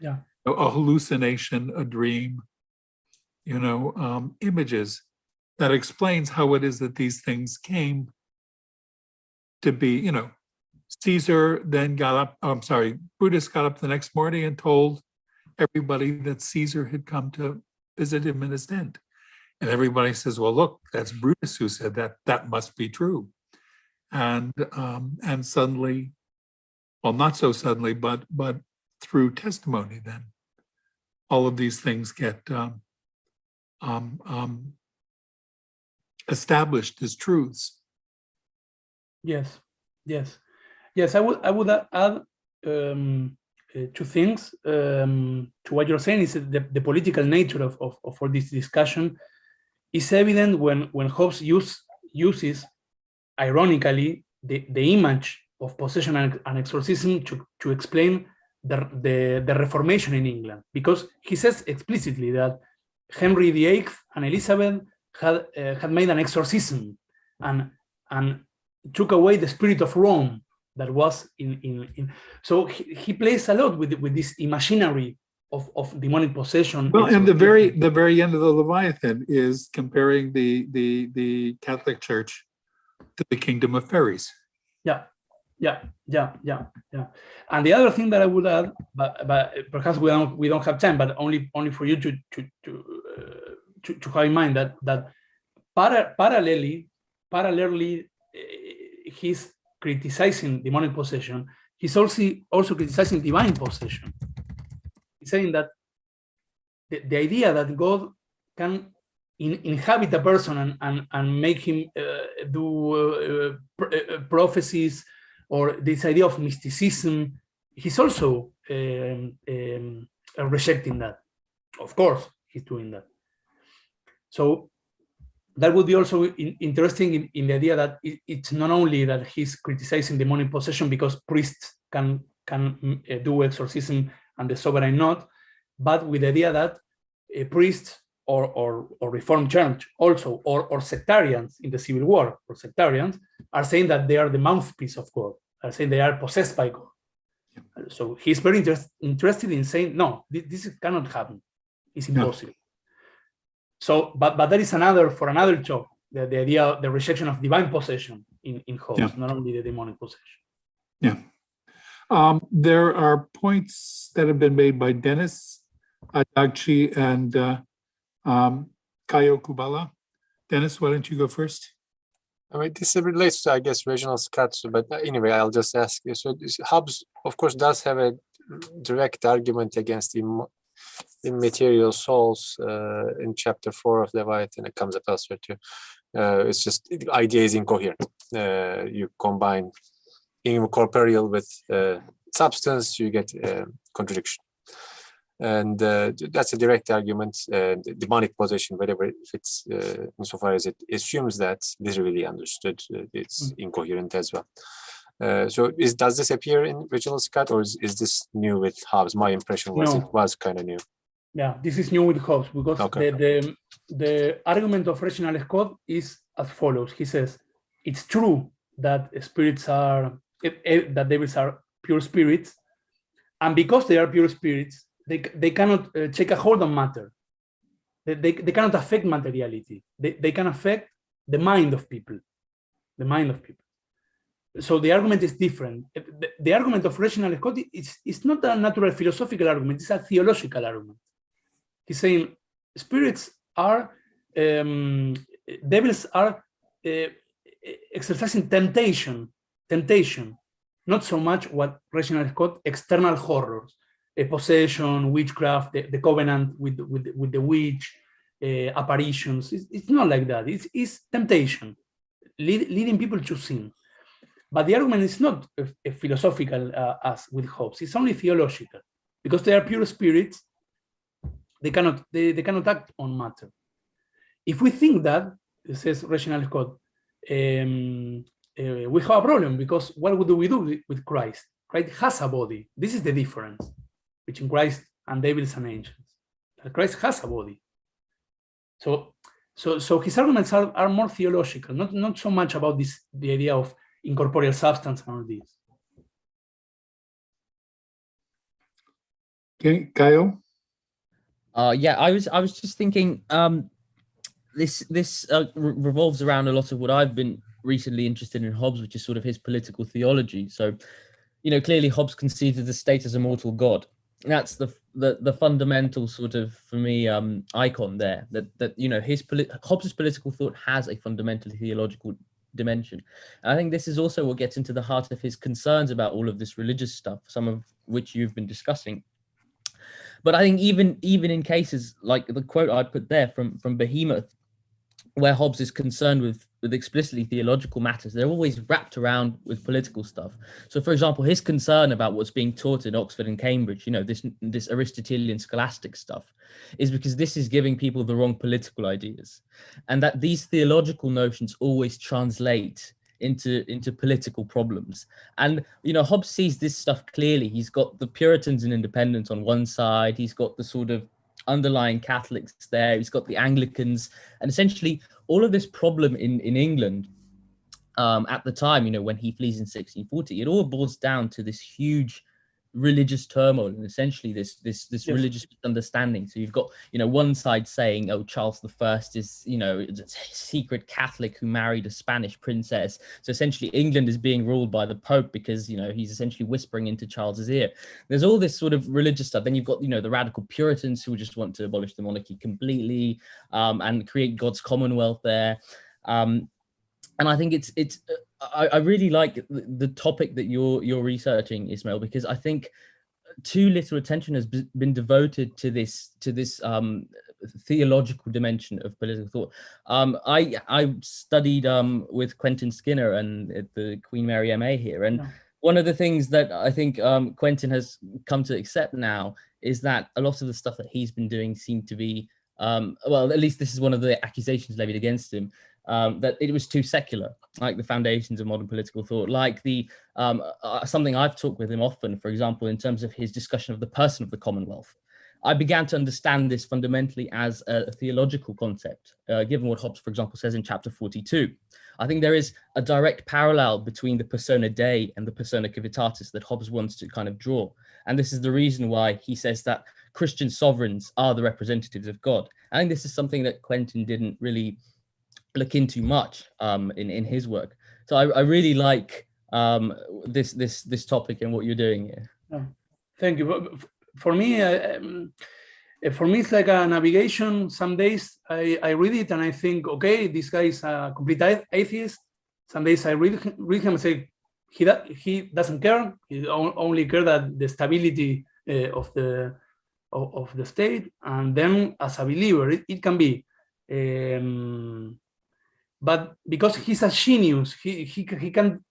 A hallucination, a dream, images that explains how it is that these things came to be, Caesar then Brutus got up the next morning and told everybody that Caesar had come to visit him in his tent. And everybody says, well, look, that's Brutus who said that. That must be true. And suddenly, well, not so suddenly, but through testimony, then all of these things get established as truths. Yes. I would add two things to what you're saying. Is the political nature of for this discussion is evident when Hobbes uses, ironically, the image of possession and exorcism to explain the Reformation in England, because he says explicitly that Henry VIII and Elizabeth had made an exorcism and took away the spirit of Rome that was in so he plays a lot with this imaginary of demonic possession. Well, and the very end of the Leviathan is comparing the Catholic Church to the kingdom of fairies. Yeah. And the other thing that I would add, but perhaps we don't have time, but only for you to have in mind that parallelly, he's criticizing demonic possession. He's also criticizing divine possession. He's saying that the idea that God can inhabit a person and make him do prophecies, or this idea of mysticism, he's also rejecting that. Of course, he's doing that. So that would be also interesting in the idea that it's not only that he's criticizing demonic possession because priests can do exorcism and the sovereign not, but with the idea that priests or Reformed Church also, or sectarians in the Civil War, or sectarians, are saying that they are the mouthpiece of God, are saying they are possessed by God. Yeah. So he's very interested in saying, no, this cannot happen. It's impossible. No. So, but that is for another talk, the idea, the rejection of divine possession in Hobbes, not only the demonic possession. Yeah. There are points that have been made by Dennis Adagchi and Kayo Kubala. Dennis, why don't you go first? I mean, this relates to, I guess, Reginald Scott, but anyway, I'll just ask you. So Hobbes, of course, does have a direct argument against immaterial souls in chapter 4 of Leviathan. It comes up elsewhere too. It's just, the idea is incoherent. You combine incorporeal with substance, you get contradiction. And that's a direct argument. The demonic possession, whatever it fits, insofar as it assumes that literally understood, it's incoherent as well. So does this appear in Reginald Scott, or is this new with Hobbes? My impression was it was kind of new. Yeah, this is new with Hobbes, because the argument of Reginald Scott is as follows. He says, it's true that spirits are, that devils are pure spirits, and because they are pure spirits, they cannot take a hold on matter. They cannot affect materiality. They can affect the mind of people. The mind of people. So the argument is different. The argument of Reginald Scott is not a natural philosophical argument, it's a theological argument. He's saying spirits are, devils are exercising temptation, not so much what Reginald Scott, external horrors, a possession, witchcraft, the covenant with the witch, apparitions. It's not like that. It's temptation, leading people to sin. But the argument is not a philosophical as with Hobbes. It's only theological, because they are pure spirits. They cannot act on matter. If we think that, says Reginald Scott, we have a problem, because what do we do with Christ? Christ has a body. This is the difference between Christ and devils and angels. Christ has a body. So his arguments are more theological, not so much about the idea of incorporeal substance and all this. Okay, Caio? Yeah, I was just thinking, this revolves around a lot of what I've been recently interested in Hobbes, which is sort of his political theology. So, clearly Hobbes conceives of the state as a mortal god. That's the fundamental sort of, for me, icon there. That Hobbes' political thought has a fundamentally theological dimension. And I think this is also what gets into the heart of his concerns about all of this religious stuff, some of which you've been discussing. But I think even in cases like the quote I put there from Behemoth, where Hobbes is concerned with explicitly theological matters, they're always wrapped around with political stuff. So, for example, his concern about what's being taught in Oxford and Cambridge, this Aristotelian scholastic stuff, is because this is giving people the wrong political ideas, and that these theological notions always translate into political problems. And Hobbes sees this stuff clearly. He's got the Puritans and Independents on one side, he's got the sort of underlying Catholics there, he's got the Anglicans, and essentially all of this problem in England at the time, when he flees in 1640, it all boils down to this huge religious turmoil and essentially this yes. religious understanding. So you've got one side saying, oh, Charles I is a secret Catholic who married a Spanish princess, so essentially England is being ruled by the Pope because he's essentially whispering into Charles's ear. There's all this sort of religious stuff. Then you've got the radical Puritans who just want to abolish the monarchy completely and create God's Commonwealth there. And I think I really like the topic that you're researching, Ismail, because I think too little attention has been devoted to this theological dimension of political thought. I studied with Quentin Skinner and at the Queen Mary MA here, and one of the things that I think Quentin has come to accept now is that a lot of the stuff that he's been doing seemed to be, well, at least this is one of the accusations levied against him, that it was too secular, like the foundations of modern political thought, like the something I've talked with him often, for example, in terms of his discussion of the person of the Commonwealth. I began to understand this fundamentally as a theological concept, given what Hobbes, for example, says in chapter 42. I think there is a direct parallel between the persona Dei and the persona civitatis that Hobbes wants to kind of draw. And this is the reason why he says that Christian sovereigns are the representatives of God. I think this is something that Quentin didn't really look into much in his work. So I really like this topic and what you're doing here. Oh, thank you. For me, it's like a navigation. Some days I read it and I think, okay, this guy is a complete atheist. some days I read him and say he doesn't care. He only cares that the stability of the state, and then as a believer, it can be. But because he's a genius, he can.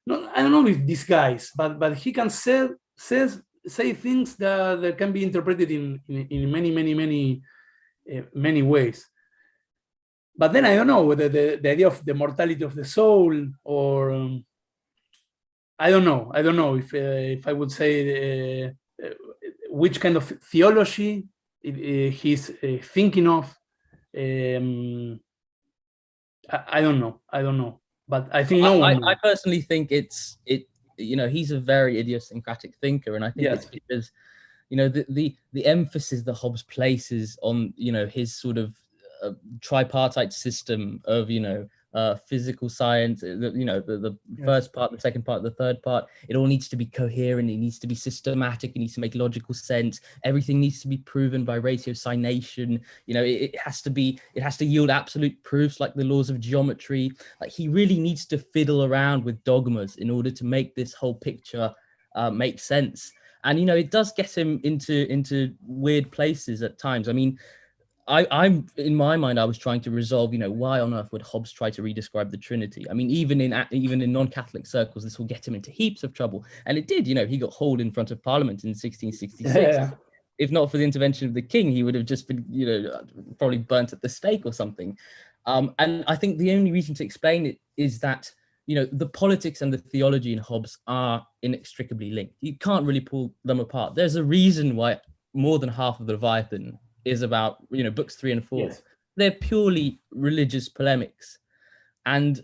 No, I don't know if disguise, but he can say things that can be interpreted in many ways. But then I don't know whether the idea of the mortality of the soul, or I don't know if I would say which kind of theology he's thinking of. I don't know, but I think no one. I personally think he's a very idiosyncratic thinker, and I think it's because the emphasis that Hobbes places on his sort of tripartite system of physical science, the first part, the second part, the third part, it all needs to be coherent, it needs to be systematic, it needs to make logical sense, everything needs to be proven by ratiocination, it has to yield absolute proofs like the laws of geometry. Like, he really needs to fiddle around with dogmas in order to make this whole picture make sense. And it does get him into weird places at times. I mean, I'm in my mind, I was trying to resolve, why on earth would Hobbes try to redescribe the Trinity? I mean, even in non-Catholic circles, this will get him into heaps of trouble, and it did. He got hauled in front of Parliament in 1666. Yeah. If not for the intervention of the king, he would have just been, probably burnt at the stake or something. And I think the only reason to explain it is that the politics and the theology in Hobbes are inextricably linked. You can't really pull them apart. There's a reason why more than half of the Leviathan is about books 3 and 4. Yes. They're purely religious polemics, and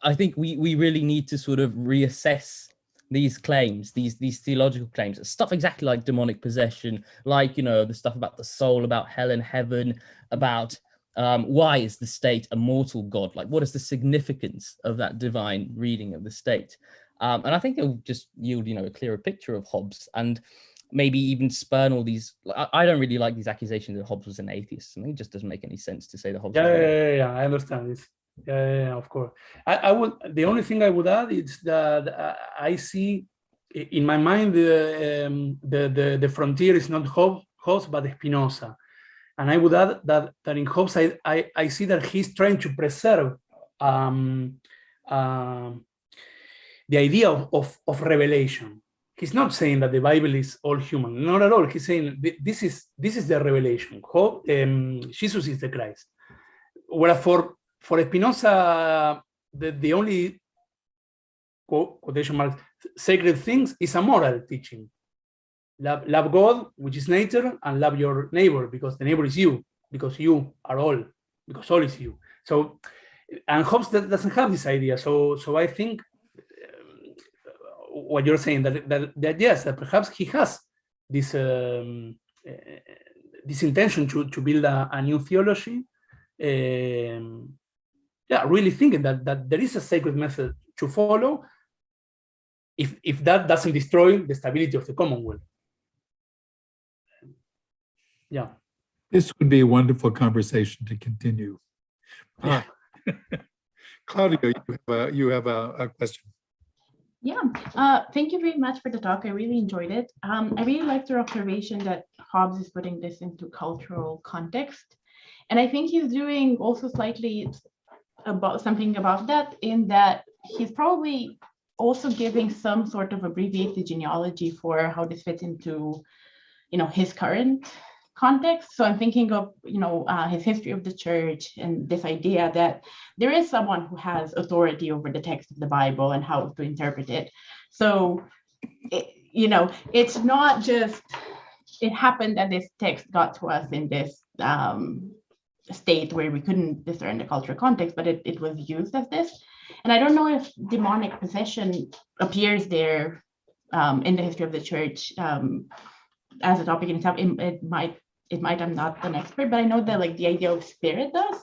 I think we really need to sort of reassess these claims, these theological claims, stuff exactly like demonic possession, like the stuff about the soul, about hell and heaven, about why is the state a mortal god, like what is the significance of that divine reading of the state, and I think it'll just yield a clearer picture of Hobbes, and maybe even spurn all these. I don't really like these accusations that Hobbes was an atheist. I mean, it just doesn't make any sense to say that Hobbes. Yeah, I understand this. Yeah, of course. I would. The only thing I would add is that I see in my mind the frontier is not Hobbes but Spinoza, and I would add that in Hobbes I see that he's trying to preserve the idea of revelation. He's not saying that the Bible is all human, not at all. He's saying this is the revelation. Jesus is the Christ. Whereas for Spinoza, the only quotation marks sacred things is a moral teaching. Love God, which is nature, and love your neighbor, because the neighbor is you, because you are all, because all is you. So, and Hobbes doesn't have this idea. So I think what you're saying that yes, that perhaps he has this this intention to build a new theology. Really thinking that there is a sacred method to follow if that doesn't destroy the stability of the Commonwealth. Yeah. This would be a wonderful conversation to continue. Claudia, you have a question. Yeah, thank you very much for the talk. I really enjoyed it. I really liked your observation that Hobbes is putting this into cultural context. And I think he's doing also slightly something about that, in that he's probably also giving some sort of abbreviated genealogy for how this fits into, his current context. So I'm thinking of, his history of the church and this idea that there is someone who has authority over the text of the Bible and how to interpret it. So, it's not just, it happened that this text got to us in this state where we couldn't discern the cultural context, but it was used as this. And I don't know if demonic possession appears there in the history of the church as a topic in itself. It might, I'm not an expert, but I know that like the idea of spirit does.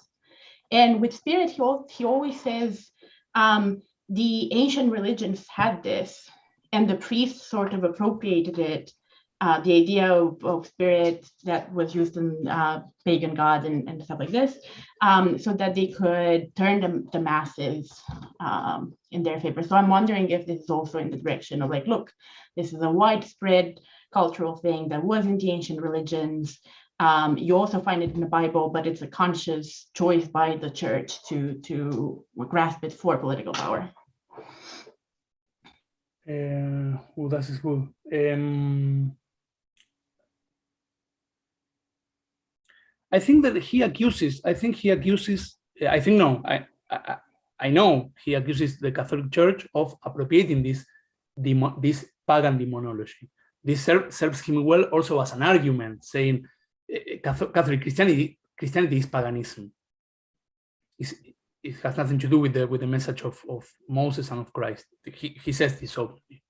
And with spirit, he always says the ancient religions had this, and the priests sort of appropriated it the idea of spirit that was used in pagan gods and stuff like this, so that they could turn the masses in their favor. So I'm wondering if this is also in the direction of like, look, this is a widespread cultural thing that was in the ancient religions. You also find it in the Bible, but it's a conscious choice by the church to grasp it for political power. Oh, that is good. I think that he accuses. I know he accuses the Catholic Church of appropriating this pagan demonology. This serves him well also as an argument, saying Catholic Christianity is paganism. It has nothing to do with the message of Moses and of Christ. He says this openly.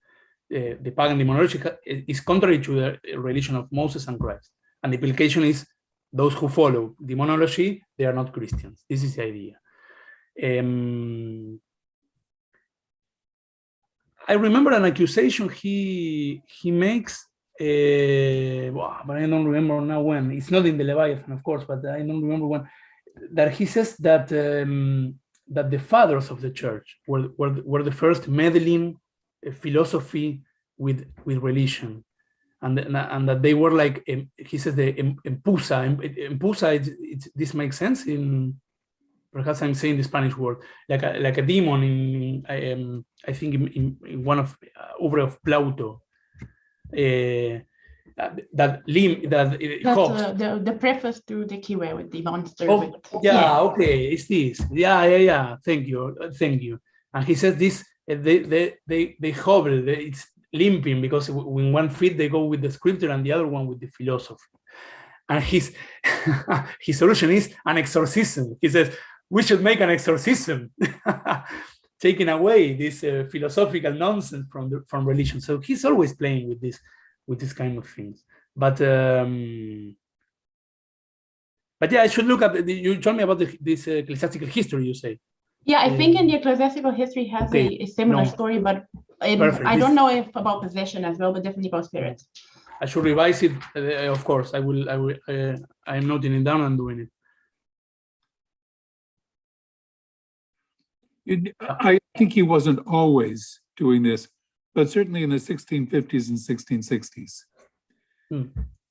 The pagan demonology is contrary to the religion of Moses and Christ, and the implication is those who follow demonology, they are not Christians. This is the idea. I remember an accusation he makes, but I don't remember now when. It's not in the Leviathan, of course, but I don't remember when. That he says that that the fathers of the church were the first meddling philosophy with religion. And that they were like, he says, the empusa. This makes sense in, perhaps I'm saying the Spanish word, like a demon in I think in one of obra of Plauto. The preface to the Kiwe with the monster. Okay, it's this. Yeah. Thank you. And he says this. They hobble. It's limping because in one feet they go with the scripture and the other one with the philosophy. And his solution is an exorcism. He says we should make an exorcism, taking away this philosophical nonsense from religion. So he's always playing with this kind of things. But yeah, I should look at. You told me about this ecclesiastical history. You say. Yeah, I think in the ecclesiastical history has a similar story, but I don't know if about possession as well, but definitely about spirits. I should revise it. Of course, I will. I am noting it down and doing it. I think he wasn't always doing this, but certainly in the 1650s and 1660s,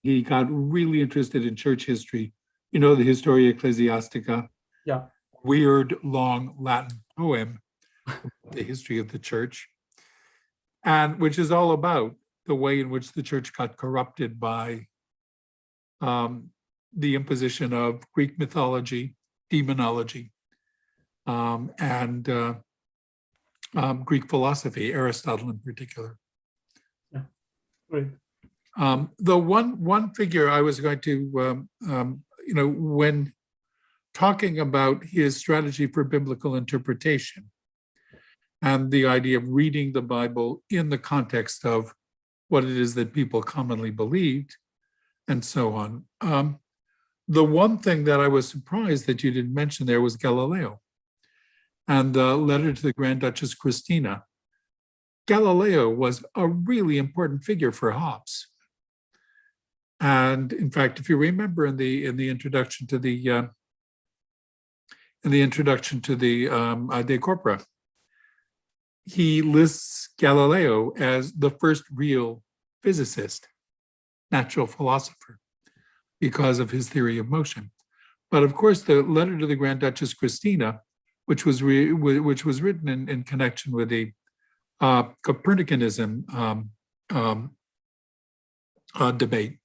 he got really interested in church history. You know, the Historia Ecclesiastica. Yeah. Weird, long Latin poem, the history of the church, and which is all about the way in which the church got corrupted by the imposition of Greek mythology, demonology, and Greek philosophy, Aristotle in particular. Yeah, great. The one figure I was going to, when talking about his strategy for biblical interpretation and the idea of reading the Bible in the context of what it is that people commonly believed and so on. The one thing that I was surprised that you didn't mention there was Galileo and the letter to the Grand Duchess Christina. Galileo was a really important figure for Hobbes. And in fact, if you remember in the introduction to the De Corpora, he lists Galileo as the first real physicist, natural philosopher, because of his theory of motion. But of course, the letter to the Grand Duchess Christina, which was written in connection with the Copernicanism debate,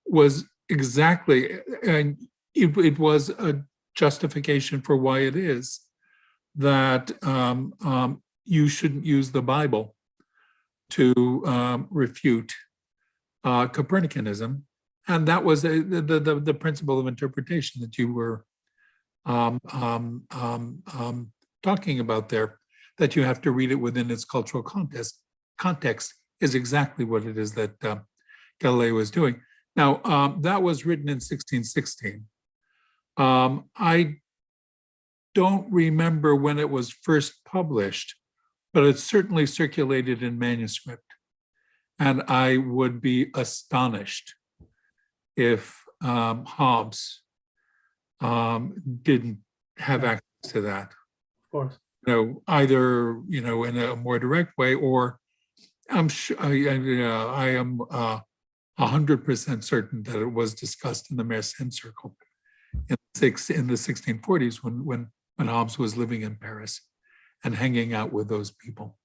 was exactly, and it was a justification for why it is that you shouldn't use the Bible to refute Copernicanism, and that was the principle of interpretation that you were talking about there. That you have to read it within its cultural context is exactly what it is that Galileo was doing. Now, that was written in 1616. I don't remember when it was first published, but it certainly circulated in manuscript. And I would be astonished if Hobbes didn't have access to that. Of course. Either in a more direct way, or I'm sure I am 100% certain that it was discussed in the Mersenne circle in the 1640s when Hobbes was living in Paris and hanging out with those people.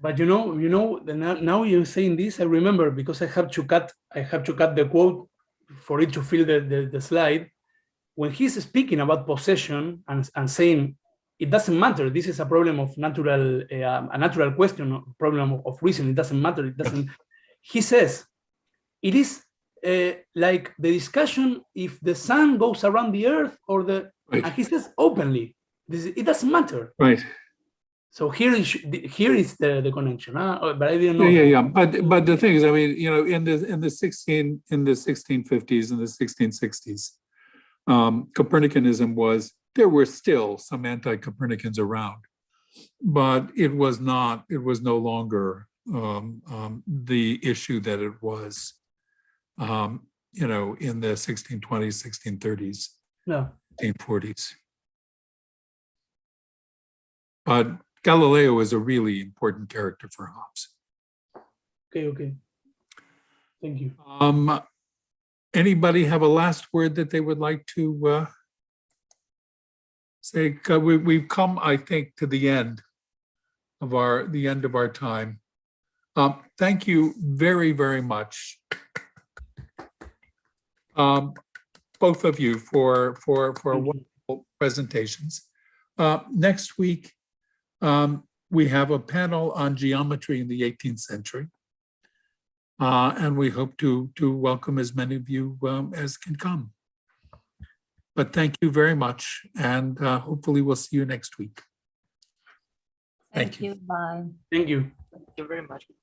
But now you're saying this, I remember, because I have to cut the quote for it to fill the slide. When he's speaking about possession and saying it doesn't matter, this is a problem of natural, a natural question, a problem of reason, it doesn't matter, it doesn't. He says it is like the discussion if the sun goes around the earth or the, right. And he says openly, it doesn't matter. Right. So here is the connection, but I didn't know. Yeah. But the thing is, I mean, in the 1650s and the 1660s, Copernicanism there were still some anti-Copernicans around, but it was no longer the issue that it was, in the 1620s, 1630s, no. 1640s. But Galileo is a really important character for Hobbes. Okay. Thank you. Anybody have a last word that they would like to say? We've come, I think, to the end of our time. Thank you very, very much, both of you, for wonderful presentations. Next week, we have a panel on geometry in the 18th century. And we hope to welcome as many of you as can come. But thank you very much, and hopefully we'll see you next week. Thank you. Bye. Thank you. Thank you very much. Bye.